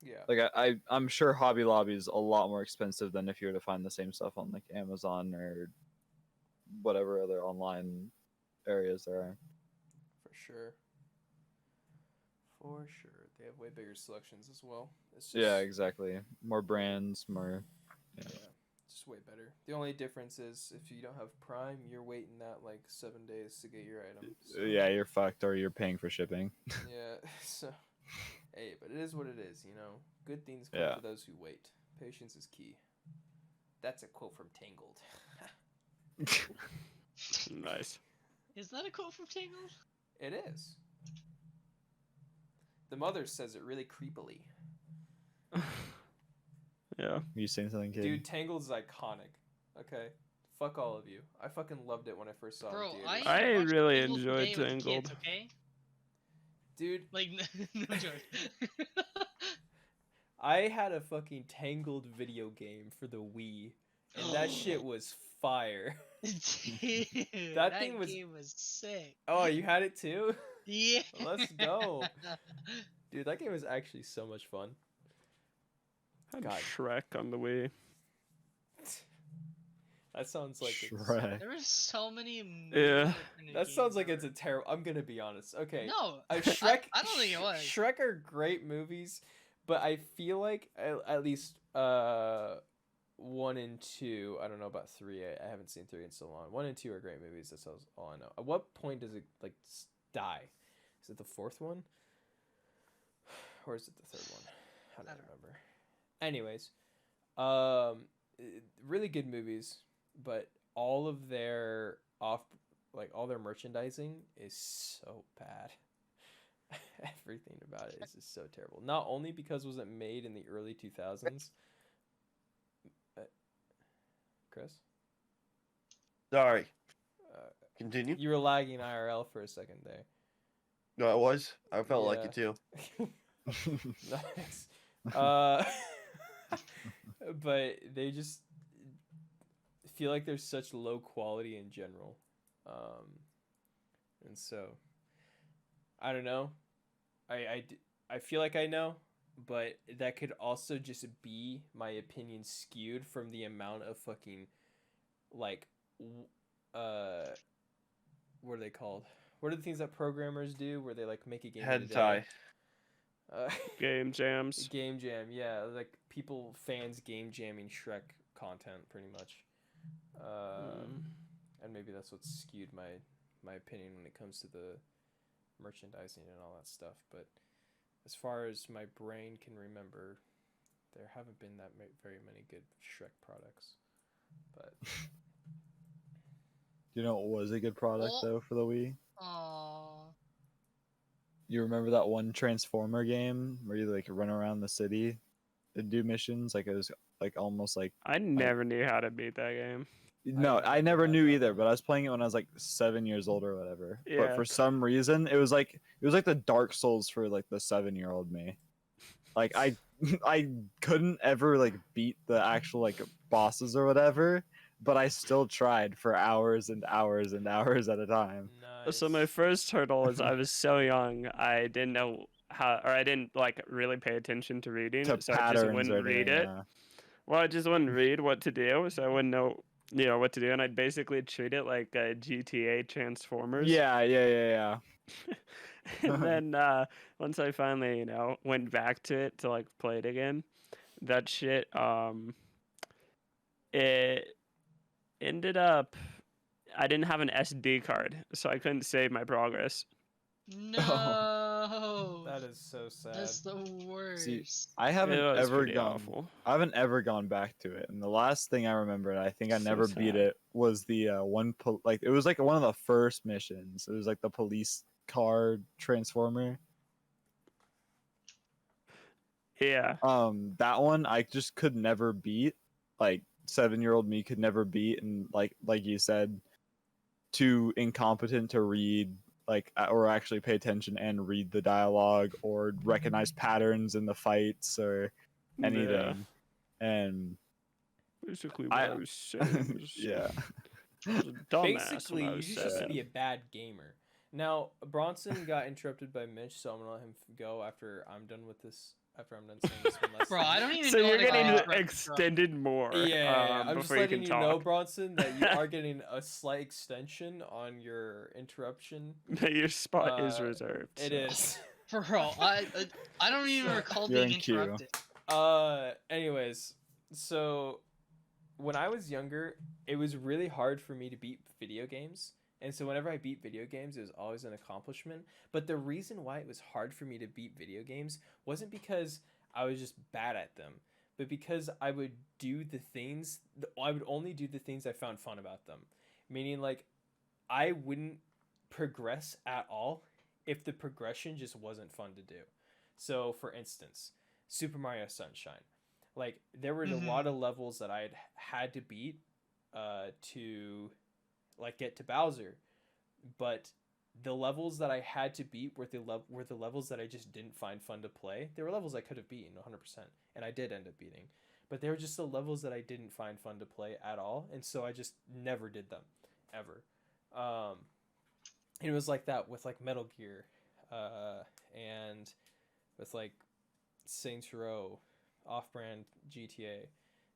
Yeah. Like I'm sure Hobby Lobby is a lot more expensive than if you were to find the same stuff on like Amazon or whatever other online areas there are. For sure. For sure. They have way bigger selections as well. It's just, Yeah, exactly. More brands, more. Yeah. Just way better. The only difference is if you don't have Prime, you're waiting that like 7 days to get your item. So, Yeah, you're fucked, or you're paying for shipping. Yeah. So, hey, but it is what it is, you know. Good things come Yeah. to those who wait. Patience is key. That's a quote from Tangled. Nice. Is that a quote from Tangled? It is. The mother says it really creepily. Yeah. You saying something, kid? Dude, Tangled is iconic. Okay. Fuck all of you. I fucking loved it when I first saw Bro, it. in I theaters. I watched really Tangled enjoyed today with the Tangled. kids, okay? Dude, Like, no joke. I had a fucking Tangled video game for the Wii, and that shit was fire. Dude, That thing was- game was sick. Oh, you had it too? Yeah. Let's go. Dude, that game was actually so much fun. Had God. Shrek on the Wii. That sounds like Shrek. There were so many. Yeah. That sounds like it's a terrible. I'm gonna be honest. Okay. No, Shrek. I don't think it was. Shrek are great movies, but I feel like at least 1 and 2. I don't know about 3. I haven't seen 3 in so long. 1 and 2 are great movies. That's all I know. At what point does it like die? Is it the 4th one, or is it the 3rd one? I don't remember. Anyways, really good movies, but all of their all their merchandising is so bad. Everything about it is just so terrible. Not only because was it made in the early 2000s. Chris? Sorry. Continue. You were lagging IRL for a second there. No, I was. I felt like Yeah. it too. Nice. But they just feel like they're such low quality in general. And so, I don't know. I feel like I know, but that could also just be my opinion skewed from the amount of fucking, like, what are they called? What are the things that programmers do where they, like, make a game in a day? Hentai. Game jams. Game jam, yeah, like fans game jamming Shrek content, pretty much. And maybe that's what skewed my opinion when it comes to the merchandising and all that stuff. But as far as my brain can remember, there haven't been that very many good Shrek products. But You know what was a good product though for the Wii? Aww. You remember that one Transformer game where you like run around the city and do missions? Like it was like almost like I never knew how to beat that game. No, didn't I know never that knew about either, them. but I was playing it when I was like 7 years old or whatever. But Yeah. for some reason, it was like the Dark Souls for like the 7-year-old me. Like I I couldn't ever like beat the actual like bosses or whatever, but I still tried for hours and hours and hours at a time. Nice. So my first hurdle is I was so young, I didn't know how, or I didn't like really pay attention to reading, To so I just patterns wouldn't or read anything, it. yeah. Well, I just wouldn't read what to do, so I wouldn't know, what to do, and I'd basically treat it like a GTA Transformers. Yeah. And then once I finally, went back to it to like play it again, that shit, it ended up I didn't have an SD card, so I couldn't save my progress. No. That is so sad. That's the worst. See, I haven't It was ever pretty gone. awful. I haven't ever gone back to it, and the last thing I remember, and I think I So never beat sad. it, was the like it was like one of the first missions. It was like the police car transformer. Yeah. That one I just could never beat. Like 7-year-old me could never beat, and like you said, too incompetent to read like or actually pay attention and read the dialogue or recognize patterns in the fights or anything. And Basically, what I was saying was, yeah. I was a dumbass Basically, when I you was just used to 7. be a bad gamer. Now, Bronson got interrupted by Mitch, so I'm gonna let him go after I'm done with this. After I'm done saying this one last Bro, thing. I don't even So know you're how to getting get extended more. Yeah, I'm just before you letting can you talk. know, Bronson, that you are getting a slight extension on your interruption. Your spot is Uh, reserved. It so. is. Bro, I don't even recall You're being in queue. interrupted. Anyways, so when I was younger, it was really hard for me to beat video games. And so whenever I beat video games, it was always an accomplishment. But the reason why it was hard for me to beat video games wasn't because I was just bad at them, but because I would only do the things I found fun about them. Meaning, like, I wouldn't progress at all if the progression just wasn't fun to do. So, for instance, Super Mario Sunshine. Like, there were a lot of levels that I had to beat to, like, get to Bowser. But the levels that I had to beat were the levels that I just didn't find fun to play. There were levels I could have beaten 100%, and I did end up beating. But they were just the levels that I didn't find fun to play at all, and so I just never did them, ever. And it was like that with like Metal Gear, and with like Saints Row, off-brand GTA,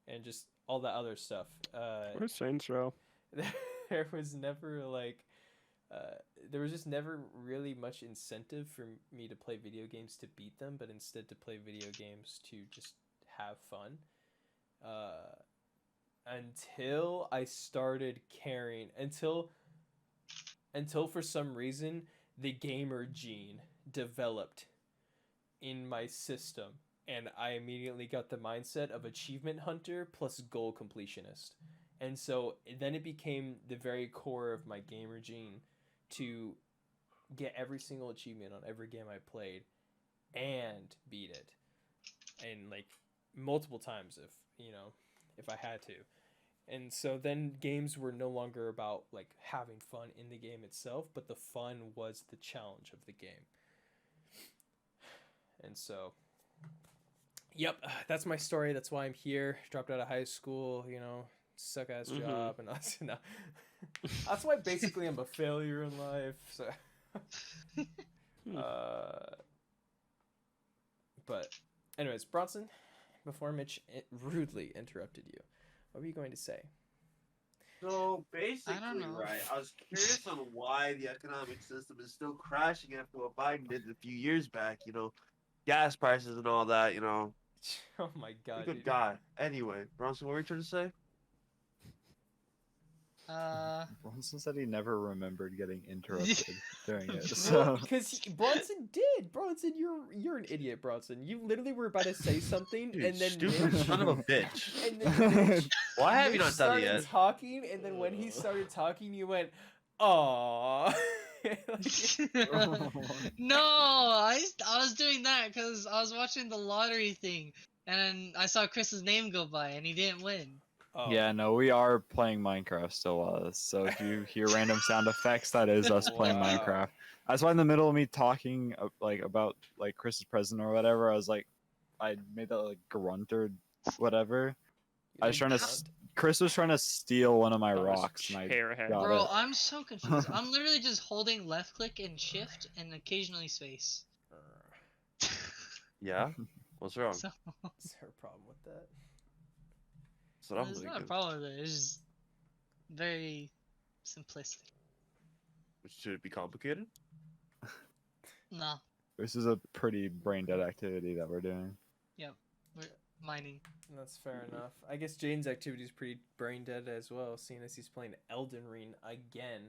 and just all that other stuff. Where's Saints Row? There was never like, there was just never really much incentive for me to play video games to beat them, but instead to play video games to just have fun. Until I started caring, until for some reason the gamer gene developed in my system, and I immediately got the mindset of achievement hunter plus goal completionist. And so then it became the very core of my gamer gene to get every single achievement on every game I played and beat it. And like multiple times if I had to. And so then games were no longer about like having fun in the game itself, but the fun was the challenge of the game. And so, yep, that's my story. That's why I'm here. Dropped out of high school, suck ass job, and that's why basically I'm a failure in life. So, but anyways, Bronson, before Mitch rudely interrupted you, what were you going to say? So basically, know. right, I was curious on why the economic system is still crashing after what Biden did a few years back, gas prices and all that, Oh my god, Good dude. God. Anyway, Bronson, what were you trying to say? Bronson said he never remembered getting interrupted during it. Well, So because Bronson did. Bronson, you're an idiot, Bronson. You literally were about to say something, Dude, and then stupid Mitch, son of a bitch. and then Mitch, Why have you Mitch not done it started yet? talking, and then when he started talking, you went, "Aww." No, I was doing that because I was watching the lottery thing, and I saw Chris's name go by, and he didn't win. Oh. Yeah, no, we are playing Minecraft still. So if you hear random sound effects, that is us playing Wow. Minecraft. That's why in the middle of me talking like about like Chris's present or whatever, I was like, I made that like grunt or whatever. You I was didn't trying to. grunt? Chris was trying to steal one of my That was rocks, and I chairhead. got Bro, it. I'm so confused. I'm literally just holding left click and shift and occasionally space. Yeah. What's wrong? So Is there a problem with that? That's what I'm there's not a thinking. problem with it. It's just very simplistic. Should it be complicated? No, This is a pretty brain dead activity that we're doing. we're mining. That's fair enough. I guess Jaden's activity is pretty brain dead as well, seeing as he's playing Elden Ring again.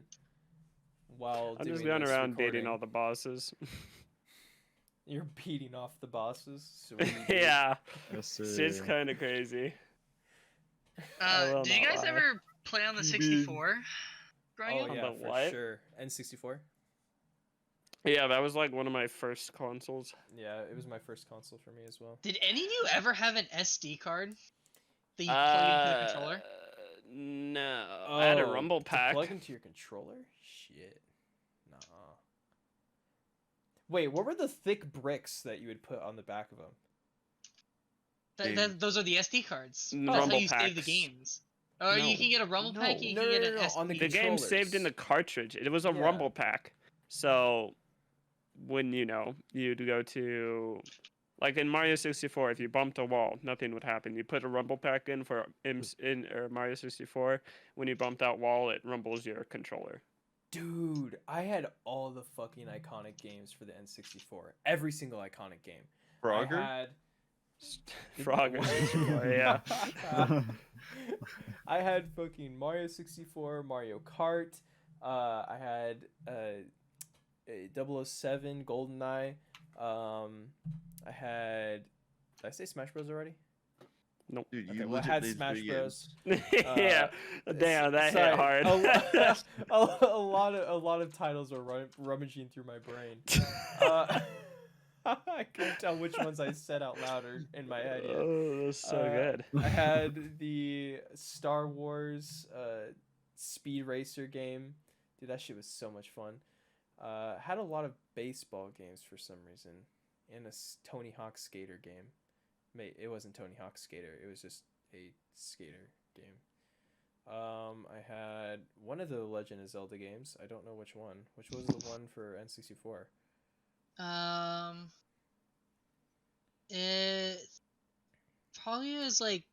While I'm doing just going this around beating recording. all the bosses. You're beating off the bosses. So what do you do? Yeah, Yes, it's sir. just kind of crazy. Uh, will did you not guys lie. ever play on the You 64 growing Oh up? yeah, the for what? sure. N64. Yeah, that was like one of my first consoles. Yeah, it was my first console for me as well. Did any of you ever have an SD card that you plug into the controller? No, I had a rumble To pack. plug into your controller? Shit. Nah. Wait, what were the thick bricks that you would put on the back of them? Those are the SD cards. Mm, That's how rumble you save the packs. games. Or No. you can get a rumble No. pack. You No, can get no, an no, no, SD. on the The game saved in the controllers. cartridge. It was a Yeah. rumble pack. So when you'd go to like in Mario 64, if you bumped a wall, nothing would happen. You put a rumble pack in for in Mario 64. When you bump that wall, it rumbles your controller. Dude, I had all the fucking iconic games for the N64. Every single iconic game. Frogger? I had Frogger 64, yeah. I had fucking Mario 64, Mario Kart. I had 007, GoldenEye. I had. Did I say Smash Bros already? Nope. Dude, Okay, you well, I legit had played Smash 3 Bros. Yeah, damn, that Sorry, hit hard. a lot of titles are rummaging through my brain. I can't tell which ones I said out louder in my head yet. Oh, that's so good. I had the Star Wars Speed Racer game. Dude, that shit was so much fun. Had a lot of baseball games for some reason, and a Tony Hawk Skater game. It wasn't Tony Hawk Skater. It was just a skater game. I had one of the Legend of Zelda games. I don't know which one. Which was the one for N64? It probably was like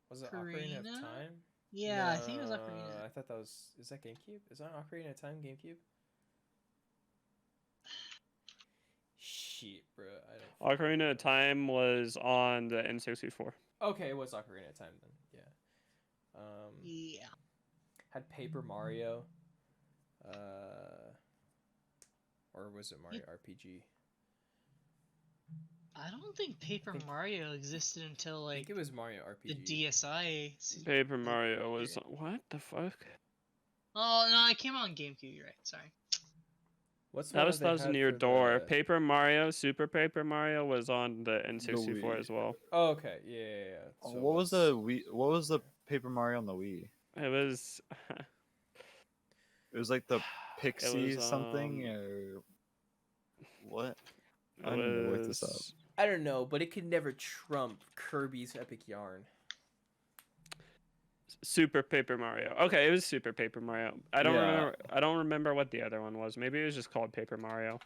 Was it Ocarina of Ocarina? Time? yeah, I think it was No, Ocarina. I thought that was. Is that GameCube? Is that Ocarina of Time GameCube? Shit, bro. I don't. Ocarina of Time was on the N64. Okay, it was Ocarina of Time then. Yeah. Yeah. Had Paper Mario. Or was it Mario RPG? I don't think Paper think- Mario existed until I like think it was Mario the RPG. DSi. Paper Mario was what the fuck? Oh no, it came out on GameCube. You're right. Sorry. What's That one was they had Thousand Year for Door. the- Paper Mario, Super Paper Mario was on the N64 Wii. as well. Oh, okay. Yeah. Oh, So what was what's- the Wii? What was the Paper Mario on the Wii? It was It was like the Pixie was, something or what? I it need to look this up. was- I don't know, but it could never trump Kirby's Epic Yarn. Super Paper Mario. Okay, it was Super Paper Mario. I don't Yeah. remember. I don't remember what the other one was. Maybe it was just called Paper Mario.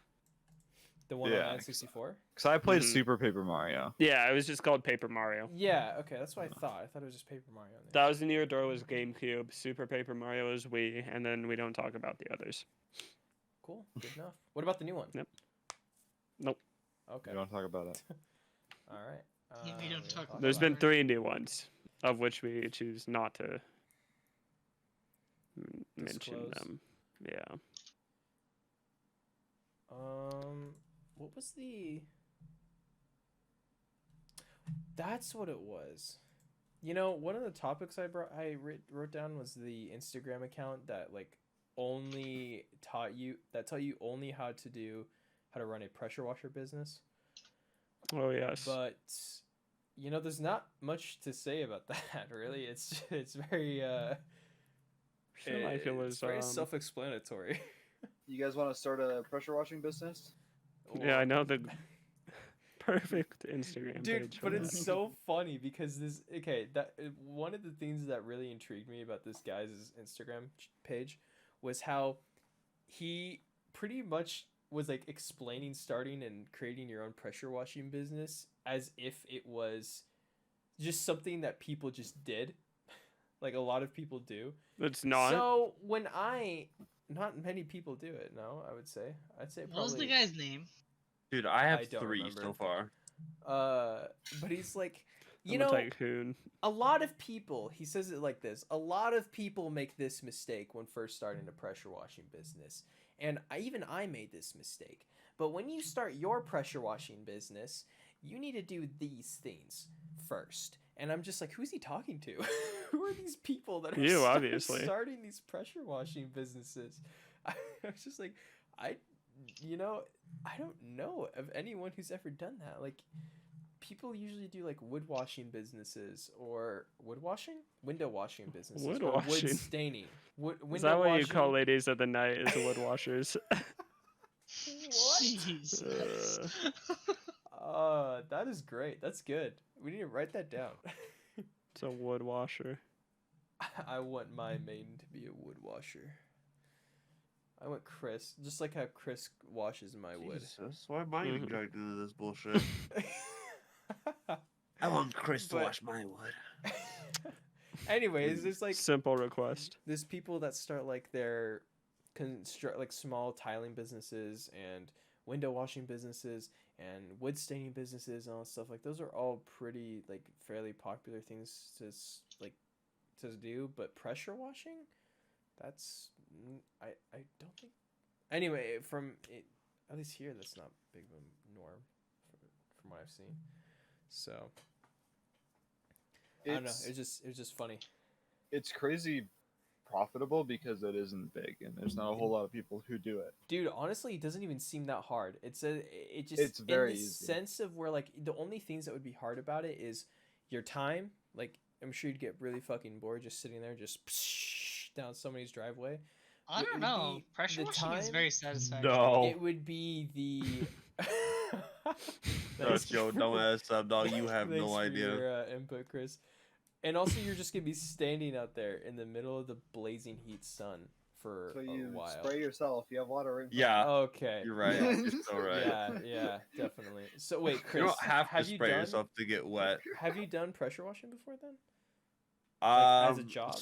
The one Yeah. on N64? Cause I played Mhm. Super Paper Mario. Yeah, it was just called Paper Mario. Yeah, okay, that's what I thought. I thought it was just Paper Mario on there. Thousand Year Door was GameCube. Super Paper Mario was Wii, and then we don't talk about the others. Cool, good enough. What about the new one? Yep. Nope. Okay, We don't talk about it. all right. Yeah, we don't talk There's about been it. 3 new ones, of which we choose not to mention Disclose. them. Yeah. What was the? That's what it was. You know, one of the topics wrote down was the Instagram account that like only taught you only how to run a pressure washer business. Oh yes. But there's not much to say about that, really. It's very feel like it was it's very self-explanatory. You guys want to start a pressure washing business? Yeah, I know the perfect Instagram Dude, page. but for it's that. so funny because one of the things that really intrigued me about this guy's Instagram page was how he pretty much was like explaining starting and creating your own pressure washing business as if it was just something that people just did, like a lot of people do. It's not. So not many people do it. No, I would say. I'd say What was the probably. guy's name? Dude, I have I don't 3 remember. so far. But he's like, I'm a tycoon. a lot of people, he says it like this, a lot of people make this mistake when first starting a pressure washing business. And I made this mistake. But when you start your pressure washing business, you need to do these things first. And I'm just like, who's he talking to? Who are these people that are You, obviously. starting these pressure washing businesses? I was just like, I don't know of anyone who's ever done that. Like, people usually do like wood washing businesses or window washing businesses, Wood or wood washing? staining. Window Is that what you washing. call ladies of the night? Is the wood washers? What? Jesus. That is great. That's good. We need to write that down. It's a wood washer. I want my maiden to be a wood washer. I want Chris, just like how Chris washes my wood. Jesus, why am I even Mhm. dragged into this bullshit? I want Chris to But- wash my wood. Anyways, Simple request. there's people that start like their like small tiling businesses and window washing businesses and wood staining businesses and all that stuff. Like, those are all pretty like fairly popular things to do. But pressure washing, that's I don't think. Anyway, at least here, that's not big of a norm from what I've seen. So I don't know. It was just funny. It's crazy profitable because it isn't big and there's not a whole lot of people who do it. Dude, honestly, it doesn't even seem that hard. It's very in the easy. sense of where like the only things that would be hard about it is your time. Like, I'm sure you'd get really fucking bored just sitting there just down somebody's driveway. I It don't would know. be Pressure the washing is time- very satisfactory. No. It would be the Shut your dumb ass up, dog. You have Thanks no for idea. your input, Chris. And also, you're just gonna be standing out there in the middle of the blazing heat sun for So a you while. spray yourself. You have water right in front Yeah, Okay. you're right. Yeah. You're so right. Yeah, definitely. So wait, Chris, You don't have to you spray done, yourself to get wet. Have you done pressure washing before then? Like, as a job?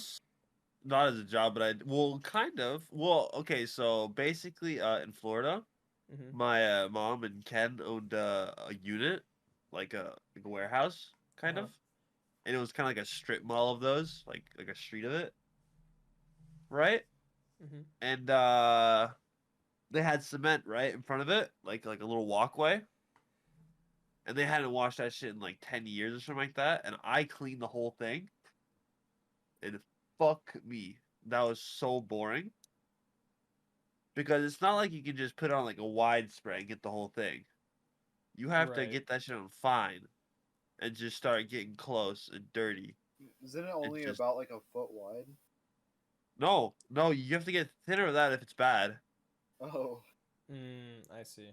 Not as a job, but kind of. Well, okay, so basically, in Florida, Mm-hmm. my mom and Ken owned a unit, like a warehouse, kind Uh-huh. of, and it was kind of like a strip mall of those, like a street of it, right? Mm-hmm. And they had cement right in front of it, like a little walkway. And they hadn't washed that shit in like 10 years or something like that. And I cleaned the whole thing. And fuck me. That was so boring. Because it's not like you can just put on like a wide spray and get the whole thing. You have to Right. get that shit on fine. And just start getting close and dirty. Isn't it only just- about like a foot wide? No, you have to get thinner of that if it's bad. Oh. I see.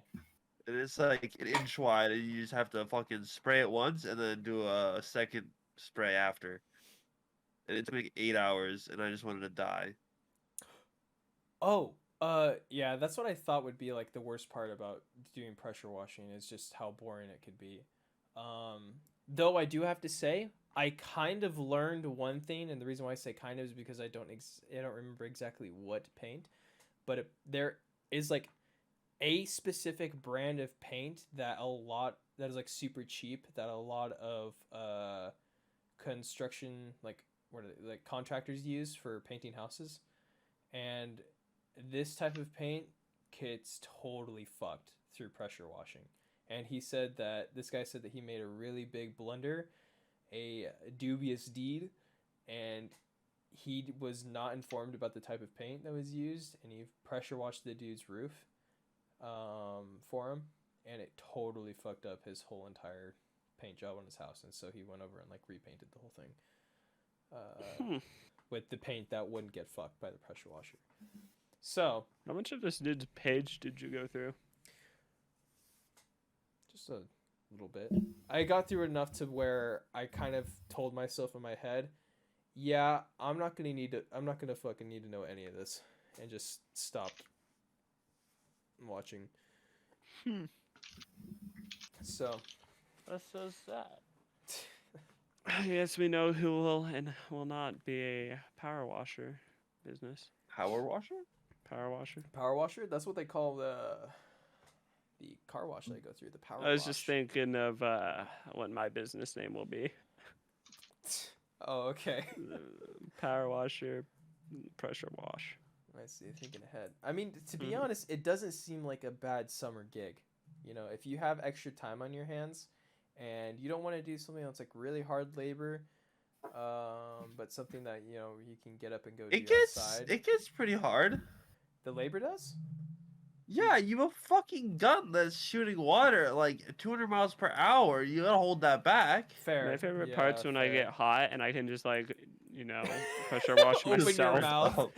And it's like an inch wide, and you just have to fucking spray it once and then do a second spray after. And it took like 8 hours, and I just wanted to die. Oh, yeah, that's what I thought would be like the worst part about doing pressure washing is just how boring it could be. Though I do have to say, I kind of learned one thing, and the reason why I say kind of is because I don't remember exactly what paint, but there is like a specific brand of paint that is like super cheap that a lot of construction like contractors use for painting houses, and this type of paint gets totally fucked through pressure washing. And this guy said that he made a really big blunder, a dubious deed, and he was not informed about the type of paint that was used, and he pressure washed the dude's roof for him, and it totally fucked up his whole entire paint job on his house, and so he went over and like repainted the whole thing with the paint that wouldn't get fucked by the pressure washer. So How much of this dude's page did you go through? just a little bit. I got through enough to where I kind of told myself in my head, yeah, I'm not gonna fucking need to know any of this, and just stopped watching. So That's so sad. Yes, we know who will and will not be a power washer business. Power washer? Power washer. power washer, that's what they call the car wash they go through, the power I was wash. just thinking of what my business name will be. Oh, okay. Power washer, pressure wash. I see, thinking ahead. I mean, to be honest, it doesn't seem like a bad summer gig. You know, if you have extra time on your hands and you don't want to do something that's like really hard labor, but something that, you know, you can get up and go do outside. It gets pretty hard. The labor does? Yeah, you have a fucking gun that's shooting water at like 200 miles per hour. You gotta hold that back. Fair. My favorite Yeah, part's when I fair. get hot and I can just like, pressure wash Open myself. your mouth,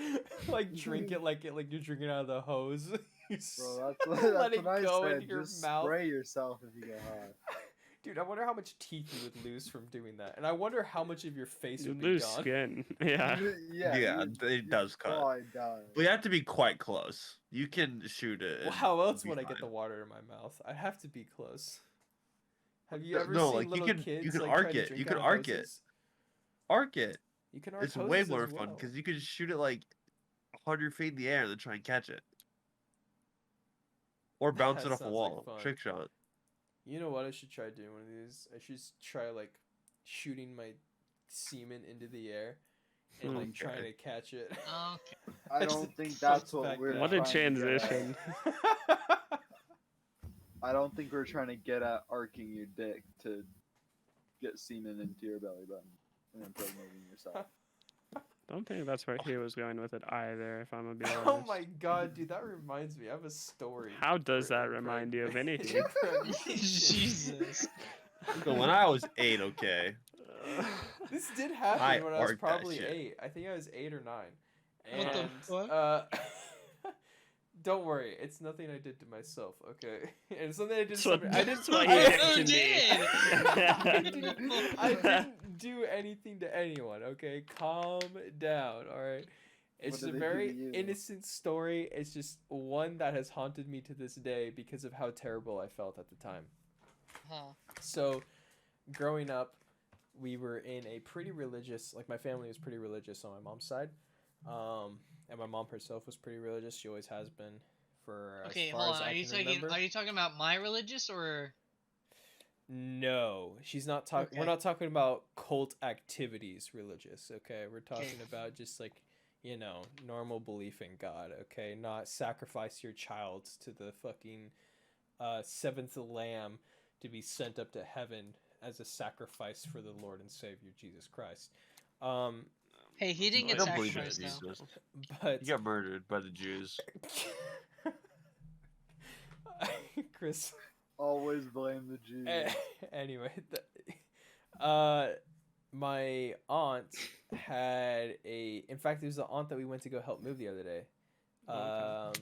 like drink it like you're drinking out of the hose. You Bro, let that's it what I go said. in your Just mouth. spray yourself if you get hot. Dude, I wonder how much teeth you would lose from doing that, and I wonder how much of your face You would be lose gone. skin. Yeah. Yeah, it does cut. Die. But you have to be quite close. You can shoot it. Well, and how else it'll would be I get the fine. water in my mouth? I'd have to be close. Have you No, ever no, seen like, you little can- kids you can like, arc try to it. drink You can out of arc it. hoses? Arc it. You can arc It's way hoses more as fun well. because you can shoot it like 100 feet in the air and then try and catch it. Or bounce That it off a sounds like wall. fun. Trick shot. You know what? I should try doing one of these. I should try like shooting my semen into the air and like trying to catch it. Okay. I don't think that's what we're What a trying to get at. transition. I don't think we're trying to get at arcing your dick to get semen into your belly button and impregnating yourself. Don't think that's where he was going with it either, if I'm gonna be honest. Oh my god, dude, that reminds me. I have a story. How does for that remind you of anything? Jesus. So when I was 8, okay. This did happen I when I was arced that probably shit. 8. I think I was 8 or 9. What the And, fuck? don't worry, it's nothing I did to myself, okay? And it's something I did. So I didn't. that's what I he didn't- did to me. I didn't do anything to anyone, okay? Calm down, alright? It's What a did they do to very you? innocent story. It's just one that has haunted me to this day because of how terrible I felt at the time. Huh. So, growing up, we were in a pretty religious, like my family was pretty religious on my mom's side. And my mom herself was pretty religious. She always has been for Okay, as far hold as on. I Are you can talking? remember. Are you talking about my religious or? No, she's not talking. We're Okay. not talking about cult activities religious, okay? We're talking Okay. about just like, normal belief in God, okay? Not sacrifice your child to the fucking seventh lamb to be sent up to heaven as a sacrifice for the Lord and Savior Jesus Christ. Hey, he didn't I get don't believe in sacrificed though. Jesus. But He got murdered by the Jews. Chris. Always blame the Jews. Anyway, my aunt had a. In fact, it was the aunt that we went to go help move the other day. Okay.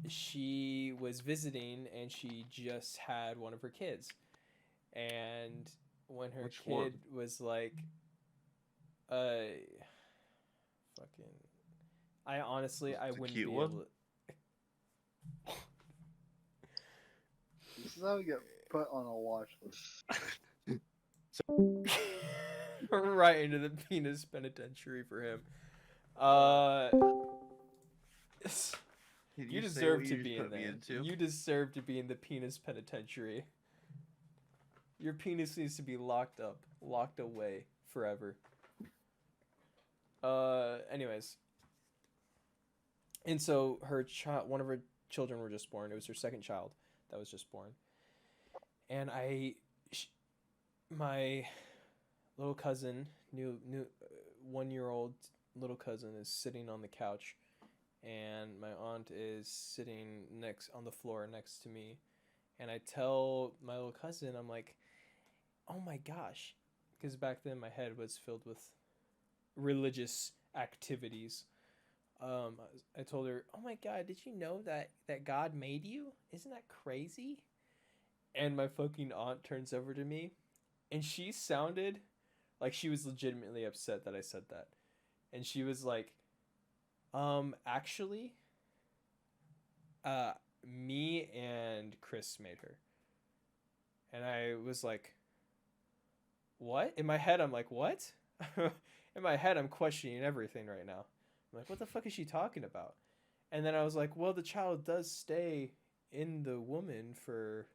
She was visiting and she just had one of her kids, and when her Which kid one? was like, fucking. I honestly, Was it I the wouldn't cute be one? able to. This is how we get put on a watch list. Right into the penis penitentiary for him. Can You say deserve what to you be just in put me there. into? You deserve to be in the penis penitentiary. Your penis needs to be locked up, locked away forever. Anyways. And so her child, one of her children were just born. It was her second child that was just born. And my little cousin, new 1-year-old little cousin is sitting on the couch, and my aunt is sitting next on the floor next to me, and I tell my little cousin, I'm like, oh my gosh, because back then my head was filled with religious activities. I told her, oh my god, did you know that God made you? Isn't that crazy? And my fucking aunt turns over to me, and she sounded like she was legitimately upset that I said that. And she was like, actually, me and Chris made her. And I was like, what? In my head, I'm like, what? In my head, I'm questioning everything right now. I'm like, what the fuck is she talking about? And then I was like, well, the child does stay in the woman for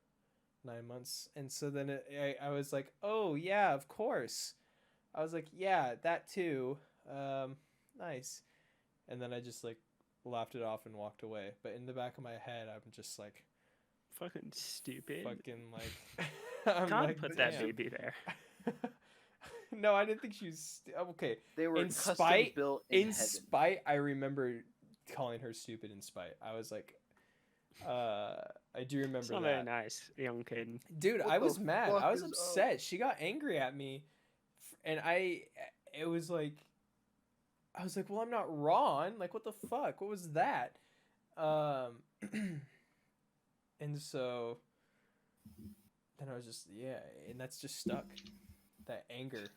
9 months. And so then I was like, oh, yeah, of course. I was like, yeah, that too. Nice. And then I just like laughed it off and walked away. But in the back of my head, I'm just like, Fucking stupid. fucking like, I'm Can't like, put that damn. baby there. No, I didn't think she was okay. They were In custom spite- built In in heaven. spite, I remember calling her stupid in spite. I was like, I do remember It's not that. very nice, young Caydon. Dude, What I the was mad. fuck I was is up? upset. She got angry at me, and it was like, I was like, well, I'm not wrong. Like, what the fuck? What was that? And so then I was just, yeah, and that's just stuck. That anger.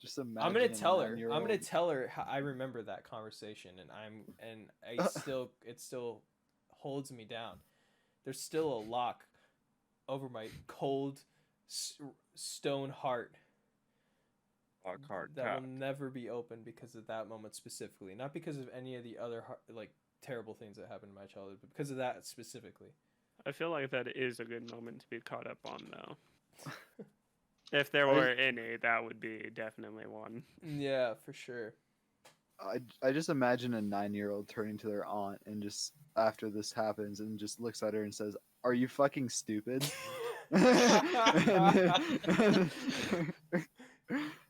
Just imagine. I'm gonna a tell her. I'm 9-year-old. gonna tell her how I remember that conversation, and I still it still holds me down. There's still a lock over my cold stone heart Lockhart that tap. will never be opened because of that moment specifically, not because of any of the other like terrible things that happened in my childhood, but because of that specifically. I feel like that is a good moment to be caught up on, though. If there were any, that would be definitely one. Yeah, for sure. I just imagine a 9-year-old turning to their aunt and just after this happens and just looks at her and says, "Are you fucking stupid?"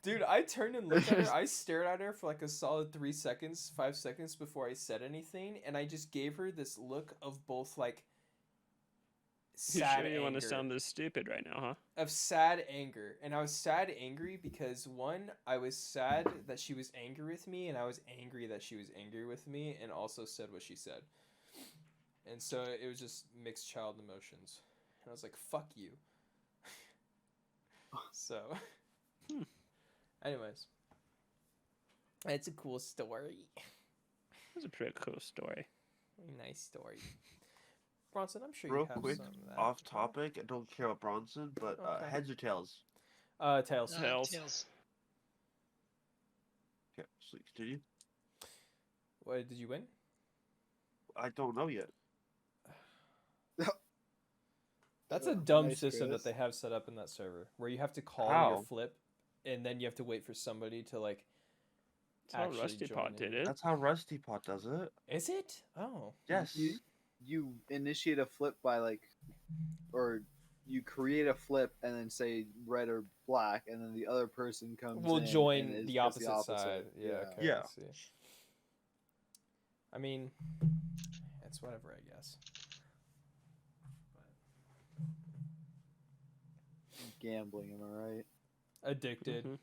Dude, I turned and looked at her. I stared at her for like a solid 3 seconds, 5 seconds before I said anything, and I just gave her this look of both like You sad sure you want anger. to sound this stupid right now, huh? Of sad anger. And I was sad angry because one, I was sad that she was angry with me, and I was angry that she was angry with me and also said what she said. And so it was just mixed child emotions. And I was like, fuck you. So anyways. It's a cool story. That's a pretty cool story. Nice story. Bronson, I'm sure Real you have quick, some of that. off topic. I don't care about Bronson, but Okay. heads or tails? Tails. Tails. Tails. Okay, so continue. What, did you win? I don't know yet. That's a dumb Nice, system Chris. that they have set up in that server, where you have to call How? your flip, and then you have to wait for somebody to like. That's how actually Rusty join Pot in. did it. That's how Rusty Pot does it. Is it? Oh. Yes. You initiate a flip by like, or you create a flip and then say red or black, and then the other person comes. We'll in join and is the just opposite side. Yeah. Okay, Yeah. I see. I mean, it's whatever, I guess. Gambling, am I right? Addicted. Mhm.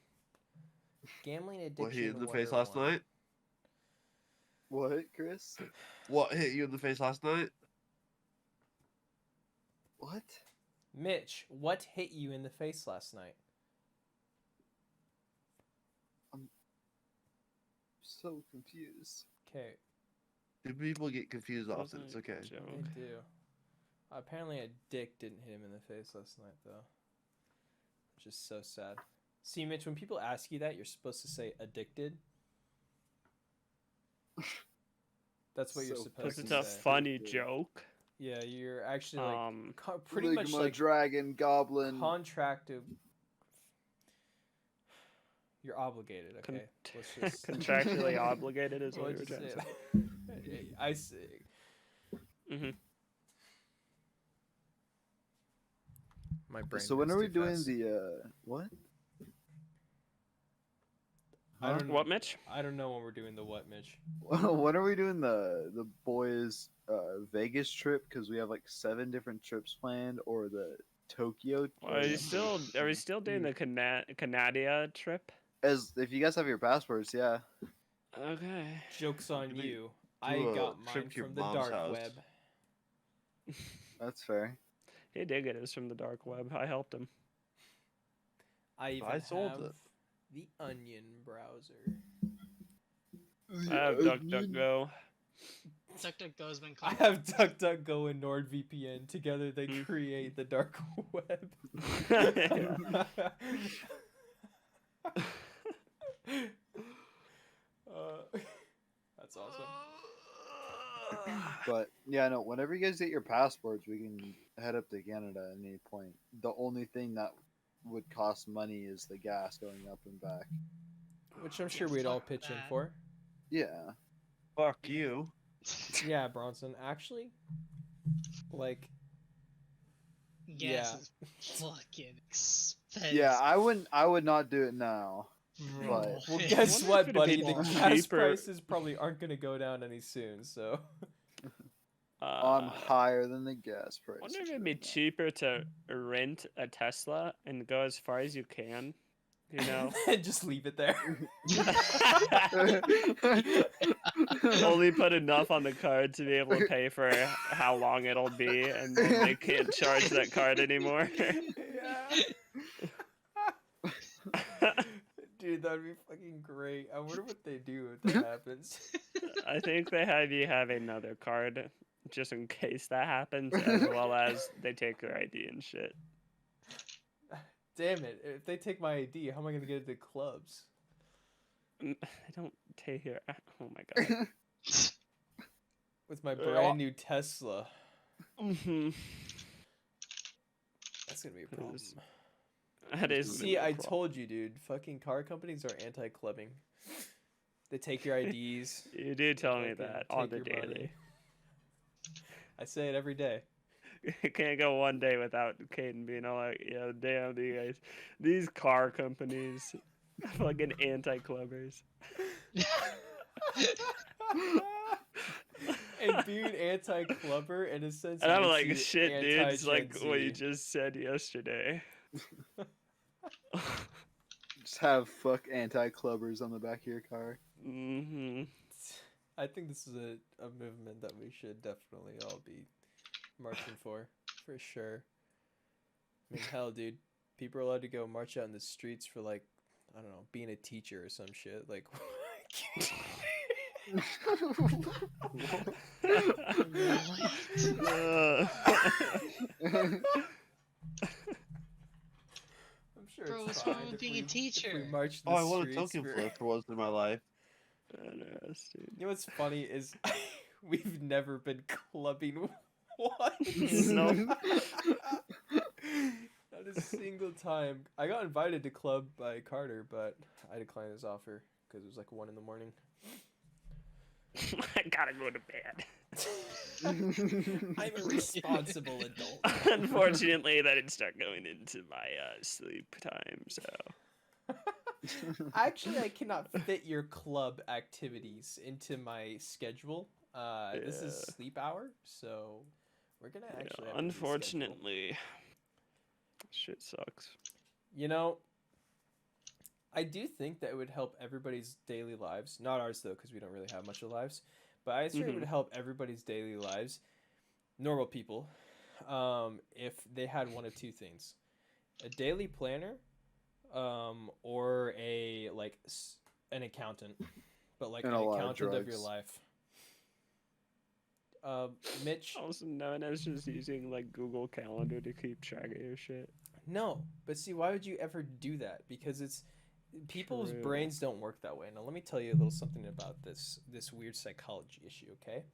Gambling addiction. What hit you in the face 101. last night? What, Chris? What hit you in the face last night? What? Mitch, what hit you in the face last night? So confused. Okay, Do people get confused often? Wasn't It's a okay. joke. they do. Apparently, a dick didn't hit him in the face last night, though. Which is so sad. See, Mitch, when people ask you that, you're supposed to say addicted. That's what you're So supposed Because to it's a say. funny Stupid. joke. Yeah, you're actually like pretty Ligma, much like dragon, goblin. contracted. You're obligated, okay? Let's just Contractually obligated is what Let's you were just trying say to say. that. I see. Mm-hmm. My brain. So when moves are we too doing fast. the what? I don't What, Mitch? I don't know when we're doing the what, Mitch. When are we doing the boys Vegas trip? Because we have like 7 different trips planned, or the Tokyo. Are you still? Are we still doing the Canada trip? As if you guys have your passports, yeah. Okay. Joke's on Do we you. I do a got trip mine to your from the mom's dark house? web. That's fair. He did get his from the dark web. I helped him. I even I sold have it. the Onion browser. I have DuckDuckGo. DuckDuckGo's been I called. have DuckDuckGo and NordVPN. Together they Mm. create the dark web. That's awesome. But yeah, no. Whenever you guys get your passports, we can head up to Canada at any point. The only thing that would cost money is the gas going up and back. Which I'm sure we'd all Fuck pitch in that. for. Yeah. Fuck you. Yeah, Bronson. Actually, like, Gas yeah. is fucking expensive. Yeah, I would not do it now. Bro. but- Well, I guess wonder what, if it'd buddy? be The more gas cheaper. prices probably aren't going to go down any soon, so. I'm higher than the gas price. I wonder if it'd be cheaper to rent a Tesla and go as far as you can. You know, Just leave it there. only put enough on the card to be able to pay for how long it'll be, and then they can't charge that card anymore. Yeah. Dude, that'd be fucking great. I wonder what they do if that happens. I think they have you have another card just in case that happens, as well as they take your ID and shit. Damn it. If they take my ID, how am I going to get into clubs? I don't take your. Oh my god. With my brand new Tesla. Mm-hmm. That's going to be a problem. That is. See, I told you, dude. Fucking car companies are anti-clubbing. They take your IDs. You do tell me fucking that on the take your money. daily. I say it every day. You can't go one day without Caydon being all like, "Yeah, damn, these car companies, fucking anti-clubbers." And being anti-clubber in a sense. And I'm makes like, you "Shit, dude, it's like anti-Gen what you Z. just said yesterday." Just have fuck anti-clubbers on the back of your car. Mm-hmm. I think this is a movement that we should definitely all be marching for sure. I mean, hell, dude, people are allowed to go march out in the streets for, like, I don't know, being a teacher or some shit. Like, I'm sure Bro, it's what's fine wrong with if being a we- if we teacher? march in Oh, the I want a streets token for- flip for once in my life. Interesting. You know what's funny is we've never been clubbing once. No. Not a single time. I got invited to club by Carter, but I declined his offer because it was like 1 a.m. I gotta go to bed. I'm a responsible adult. Unfortunately, that didn't start going into my sleep time, so. Actually, I cannot fit your club activities into my schedule. This is Yeah. sleep hour, so we're gonna Yeah, actually. Have to reschedule. unfortunately, shit sucks. You know, I do think that it would help everybody's daily lives. Not ours, though, because we don't really have much of lives. But I sure it would help everybody's daily lives, normal people, if they had one of two things. A daily planner, or an accountant. But, like, And an a lot of accountant of your drugs. life. Mitch? Also known as just using like Google Calendar to keep track of your shit. No. But see, why would you ever do that? Because it's... People's True. brains don't work that way. Now let me tell you a little something about this weird psychology issue, okay?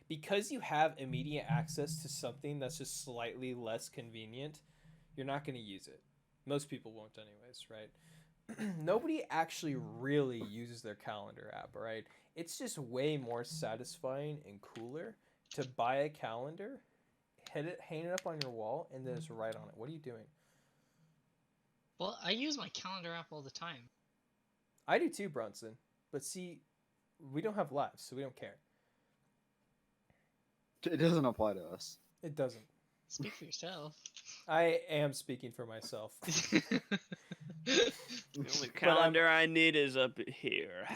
Because you have immediate access to something that's just slightly less convenient, you're not going to use it. Most people won't anyways, right? Nobody actually really uses their calendar app, right? It's just way more satisfying and cooler to buy a calendar, hang it up on your wall, and then just write on it. What are you doing? Well, I use my calendar app all the time. I do too, Bronson. But see, we don't have lives, so we don't care. It doesn't apply to us. It doesn't. Speak for yourself. I am speaking for myself. The only calendar I need is up here.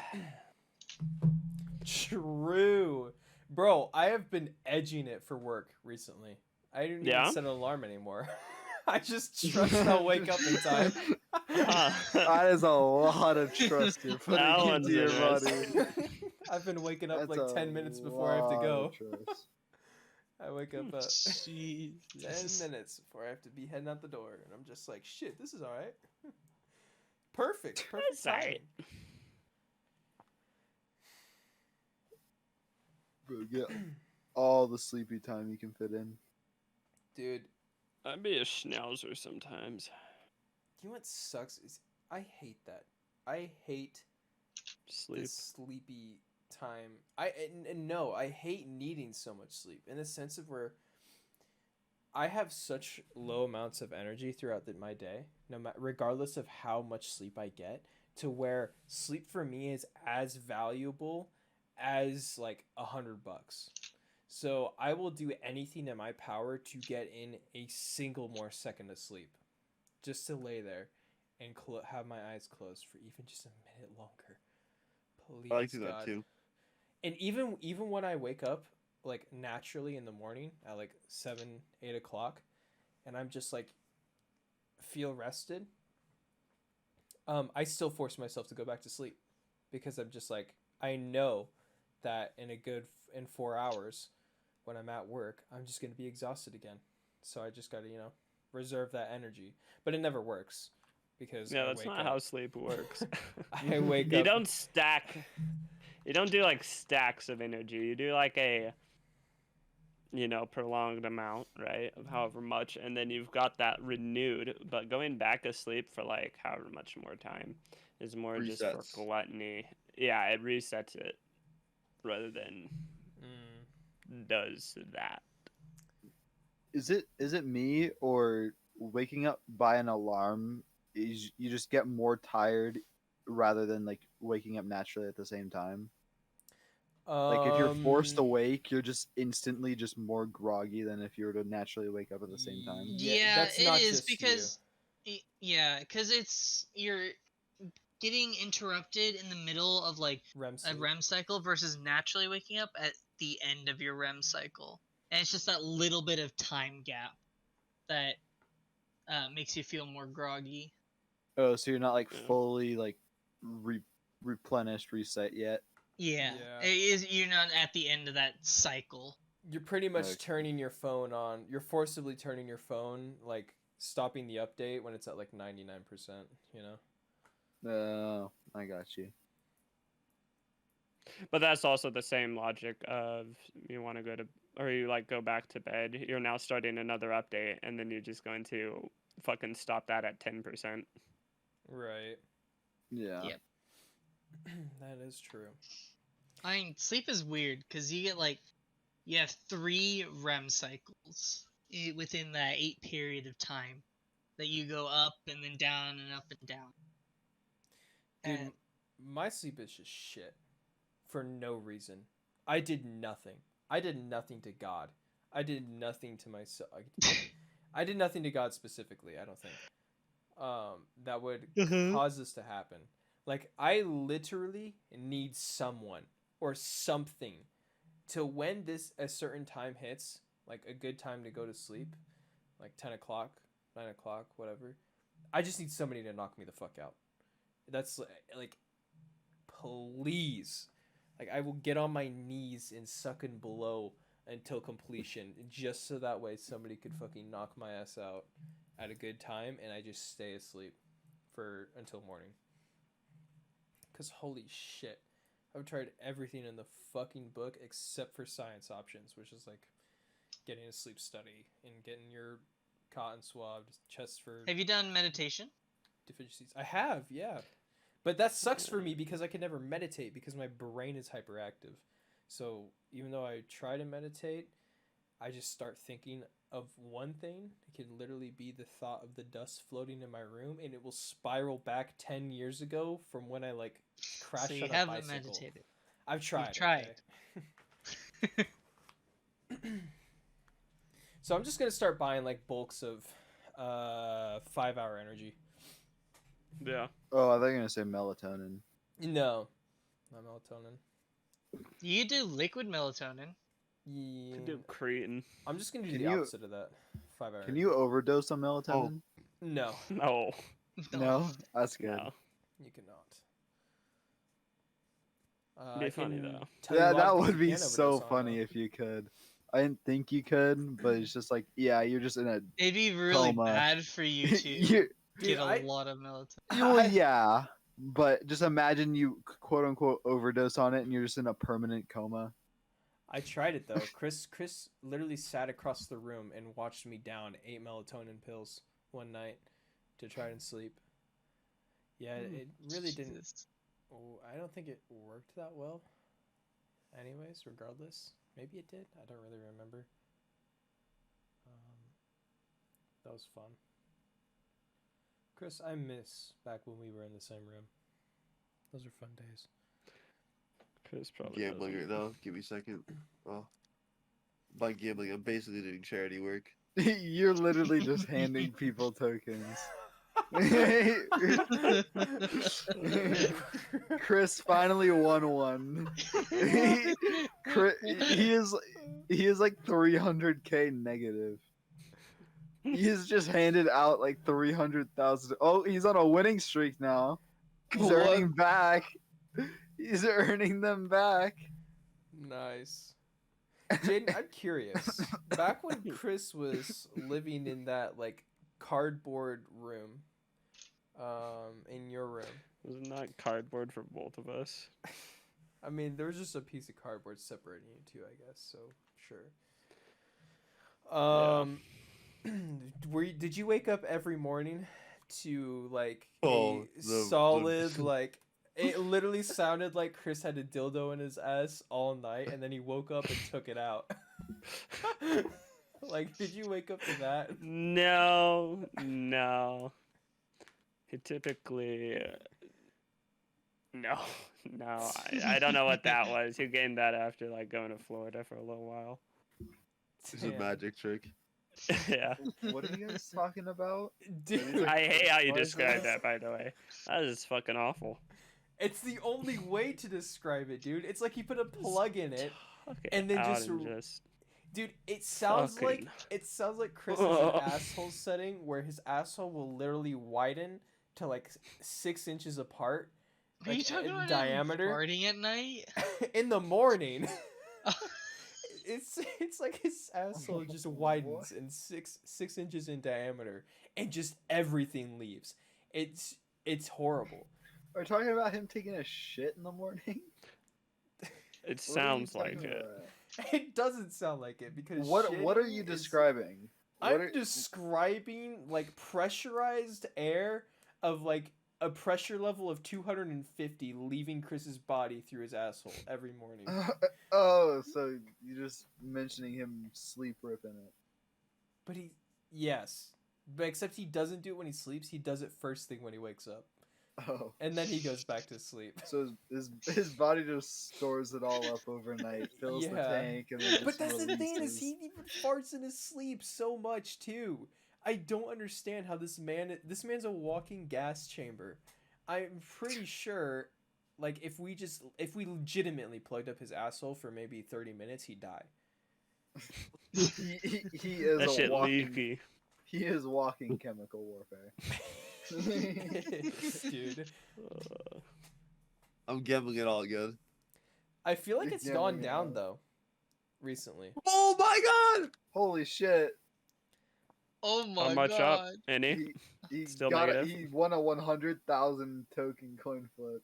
True. Bro, I have been edging it for work recently. I didn't even Yeah? set an alarm anymore. I just trust I'll wake up in time. That is a lot of trust you're putting That into one's your body. interesting. I've been waking up That's like a 10 minutes before I have to lot go. of trust. I wake up 10 Jesus. minutes before I have to be heading out the door. And I'm just like, shit, this is alright. Perfect. Perfect That's alright. timing. Bro, get all the sleepy time you can fit in. Dude, I'd be a schnauzer sometimes. you know what sucks is I hate that. I hate Sleep. the sleepy time. No, I hate needing so much sleep in the sense of where I have such low amounts of energy throughout my day, regardless of how much sleep I get, to where sleep for me is as valuable as like $100. So I will do anything in my power to get in a single more second of sleep, just to lay there and have my eyes closed for even just a minute longer. Please, I like to do God. that too. And even when I wake up like naturally in the morning at like 7-8 o'clock, and I'm just like feel rested, I still force myself to go back to sleep because I'm just like, I know that in 4 hours when I'm at work, I'm just gonna be exhausted again. So I just gotta reserve that energy, but it never works because Yeah, I that's wake not up. how sleep works. I wake You up. don't stack. You don't do like stacks of energy. You do like a, prolonged amount, right, of however much, and then you've got that renewed. But going back to sleep for like however much more time is more just for Resets. gluttony. Yeah, it resets it rather than does that. Is it me, or waking up by an alarm is you just get more tired rather than like waking up naturally at the same time? Like if you're forced awake, you're just instantly just more groggy than if you were to naturally wake up at the same time. Yeah, that's it not is just because because you're getting interrupted in the middle of like REM a sleep. REM cycle versus naturally waking up at the end of your REM cycle, and it's just that little bit of time gap that makes you feel more groggy. Oh, so you're not like Yeah. fully like replenished, reset yet? Yeah, Yeah. it is. You're not at the end of that cycle. You're pretty much Okay. turning your phone on. You're forcibly turning your phone, like stopping the update when it's at like 99%, Oh, I got you. But that's also the same logic of you want to go to, or you like go back to bed. You're now starting another update, and then you're just going to fucking stop that at 10%. Right. Yeah. Yep. That is true. I mean, sleep is weird because you have 3 REM cycles within that 8 period of time that you go up and then down and up and down. Dude, And my sleep is just shit for no reason. I did nothing. I did nothing to God. I did nothing to myself. I did nothing to God specifically, I don't think. That would cause this to happen. Like, I literally need someone or something to when a certain time hits, like a good time to go to sleep, like 10 o'clock, 9 o'clock, whatever. I just need somebody to knock me the fuck out. That's like, please. Like, I will get on my knees and suck and blow until completion, just so that way somebody could fucking knock my ass out at a good time and I just stay asleep until morning. Because holy shit, I've tried everything in the fucking book except for science options, which is like getting a sleep study and getting your cotton swabbed, chest for have you done meditation? deficiencies. I have, yeah. But that sucks for me because I can never meditate because my brain is hyperactive. So even though I try to meditate, I just start thinking of one thing. It can literally be the thought of the dust floating in my room, and it will spiral back 10 years ago from when I like crashed So you on a haven't bicycle. meditated. I've tried. You've tried. Okay? So I'm just gonna start buying like bulks of 5-hour energy. Yeah. Oh, I thought you were gonna say melatonin. No, not melatonin. You do liquid melatonin. Yeah, Could do creatine. I'm just gonna do Can the you- opposite of that. 5-hour. Can you overdose on melatonin? No, No. No, that's good. No. you cannot. Be I funny, can though. tell you a Yeah, lot of that things would you be can so overdose on, funny though. if you could. I didn't think you could, but it's just like, yeah, you're just in a. It'd be really Coma. bad for you to you, Dude, get a lot of melatonin. well, yeah, but just imagine you quote unquote overdose on it, and you're just in a permanent coma. I tried it though. Chris literally sat across the room and watched me down 8 melatonin pills one night to try and sleep. Yeah, it really didn't. Jesus. Oh, I don't think it worked that well. Anyways, regardless, maybe it did. I don't really remember. That was fun. Chris, I miss back when we were in the same room. Those are fun days. Chris probably Gambling right doesn't. now. Give me a second. Oh. By gambling, I'm basically doing charity work. You're literally just handing people tokens. Chris finally won one. He is like 300k negative. He's just handed out like 300,000. Oh, he's on a winning streak now. He's What? earning back. He's earning them back. Nice. Jayden, I'm curious. Back when Chris was living in that like cardboard room, in your room. Wasn't that cardboard for both of us? I mean, there was just a piece of cardboard separating you two, I guess. So sure. Did you wake up every morning to like Oh, a the- solid like? It literally sounded like Chris had a dildo in his ass all night, and then he woke up and took it out. Like, did you wake up to that? No. He typically. No. I don't know what that was. He gained that after like going to Florida for a little while. It's a Damn. magic trick. Yeah. What are you guys talking about? Dude, I hate how you What is described that? that, by the way. That is fucking awful. it's the only way to describe it, dude. It's like he put a plug in it. Fuck it And then out just and just Dude, it sounds Fucking- like Chris has an asshole setting where his asshole will literally widen to like 6 inches apart. Are you like, talking in about diameter farting at night? in the morning. It's like his asshole just widens in 6 inches in diameter, and just everything leaves. It's horrible. Are you talking about him taking a shit in the morning? it sounds What are you like talking it. about? It doesn't sound like it because What are shitting you is- describing? What I'm are- describing like pressurized air of like a pressure level of 250 leaving Chris's body through his asshole every morning. Oh, so you're just mentioning him sleep ripping it. But yes. But except he doesn't do it when he sleeps, he does it first thing when he wakes up. Oh. And then he goes back to sleep. So his body just stores it all up overnight, fills the Yeah. tank, and then But just that's the thing, is releases. he even farts in his sleep so much too. I don't understand how this man's a walking gas chamber. I'm pretty sure like if we legitimately plugged up his asshole for maybe 30 minutes, he'd die. He is That a shit walking. leaky. He is walking chemical warfare. Dude. I'm gambling it all again. I feel like it's Yeah, gone we down know. though recently. Oh my god! Holy shit! Oh my How much god. up? Any? He Still got negative? He won a 100,000 token coin flip.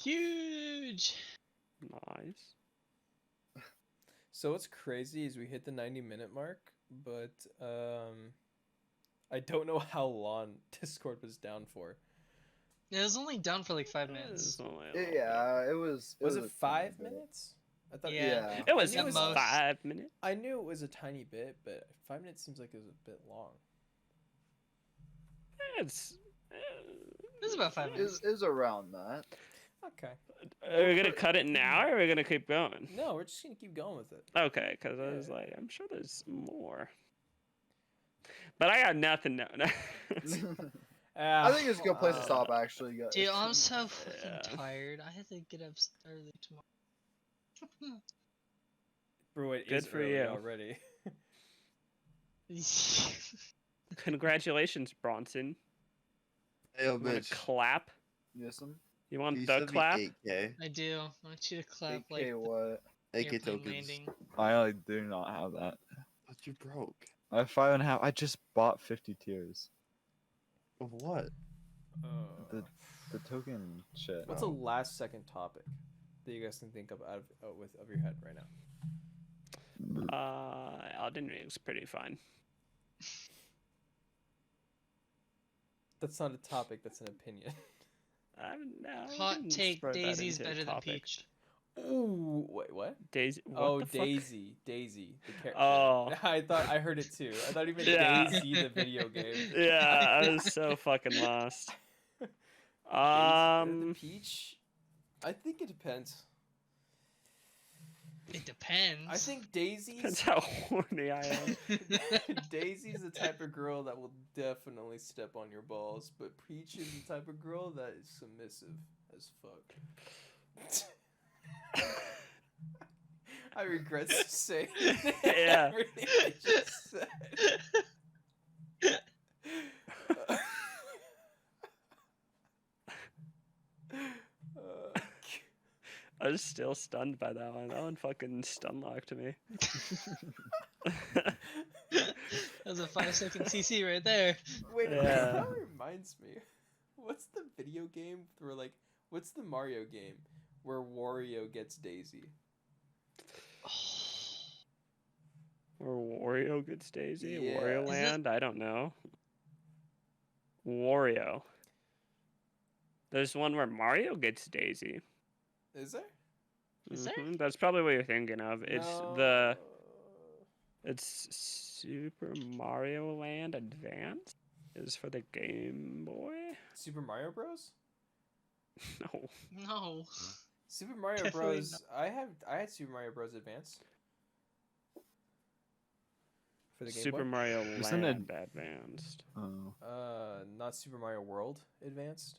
Huge. Nice. So what's crazy is we hit the 90-minute mark, but I don't know how long Discord was down for. It was only down for like 5 minutes. It's only a little Yeah, it was. Was a it 5 tiny bit. minutes? I thought Yeah. bit. It was I knew it was 5 minutes. I knew it was a tiny bit, but 5 minutes seems like it was a bit long. It's It was about 5 minutes. Is around that. Okay. Are we gonna cut it now, or are we gonna keep going? No, we're just gonna keep going with it. Okay, because I was like, I'm sure there's more. But I got nothing. No. I think it's a good place to stop, actually, guys. Dude, I'm so fucking Yeah. tired. I have to get up early tomorrow. Bro, it Good is for early you. already. Congratulations, Bronson. Hey, You want Mitch. to clap? Yes, You want You the sent me clap? 8K. I do. I want you to clap 8K like the what? 8K airplane tokens. landing. I do not have that. But you broke. I have 5.5. I just bought 50 tiers. Of what? The token shit. What's a last second topic that you guys can think of out of your head right now? Elden Ring's pretty fun. That's not a topic. That's an opinion. No, we Hot can take: spread that Daisy's into a better than topic. Peach. Ooh, wait, what? Daisy. What Oh, the fuck? Daisy, the character. Oh. I thought I heard it too. I thought he meant Yeah. Daisy, the video game. Yeah, I was so fucking lost. Daisy better than Um, Peach. I think it depends. It depends. I think Daisy's depends how horny I am. Daisy's the type of girl that will definitely step on your balls, but Peach is the type of girl that is submissive as fuck. I regret saying Yeah. everything I just said. I was still stunned by that one. That one fucking stun locked me. That was a 5-second CC right there. Wait, Yeah. that reminds me. What's the video game where what's the Mario game where Wario gets Daisy? Or Wario gets Daisy? Yeah. Wario Is it- Land? I don't know. Wario. There's one where Mario gets Daisy. Is there? Is there? That's probably what you're thinking of. It's No. It's Super Mario Land Advance is for the Game Boy. Super Mario Bros. No. No. Super Mario Definitely Bros. I had Super Mario Bros. Advance for the Game Super Boy. Mario Isn't it- Land Advanced. Oh. Not Super Mario World Advanced.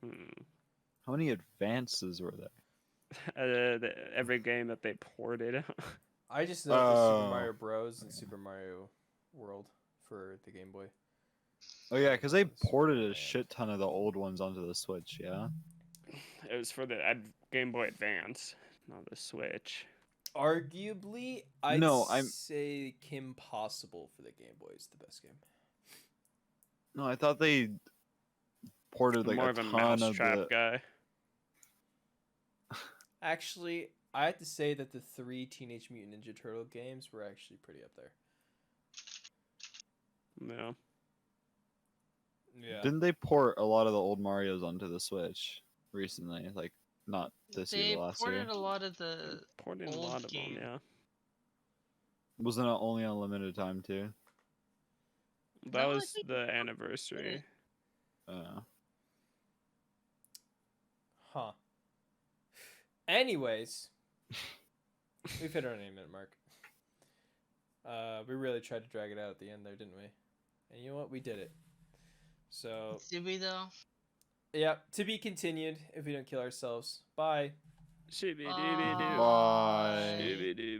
How many advances were there? Every game that they ported. I just know it was Super Oh. Mario Bros. And Super Mario World for the Game Boy. Oh yeah, because they Super ported a Mario. shit ton of the old ones onto the Switch. Yeah. It was for the Game Boy Advance, not the Switch. Arguably, I'd No, I'm- say Kim Possible for the Game Boy is the best game. No, I thought they ported like More a of a ton mousetrap of the. guy. Actually, I have to say that the 3 Teenage Mutant Ninja Turtle games were actually pretty up there. No. Yeah. Didn't they port a lot of the old Mario's onto the Switch recently? Like not this They year, but last year. ported a lot of the. Ported a Old lot of game. them, yeah. Wasn't it only on limited time too? That No, I was think the anniversary. Huh. Anyways, we've hit our 9-minute mark. We really tried to drag it out at the end there, didn't we? And you know what? We did it. So, Did we though? yeah, to be continued if we don't kill ourselves. Bye. Shibby-dooby-doo. Bye. Shibby-dooby.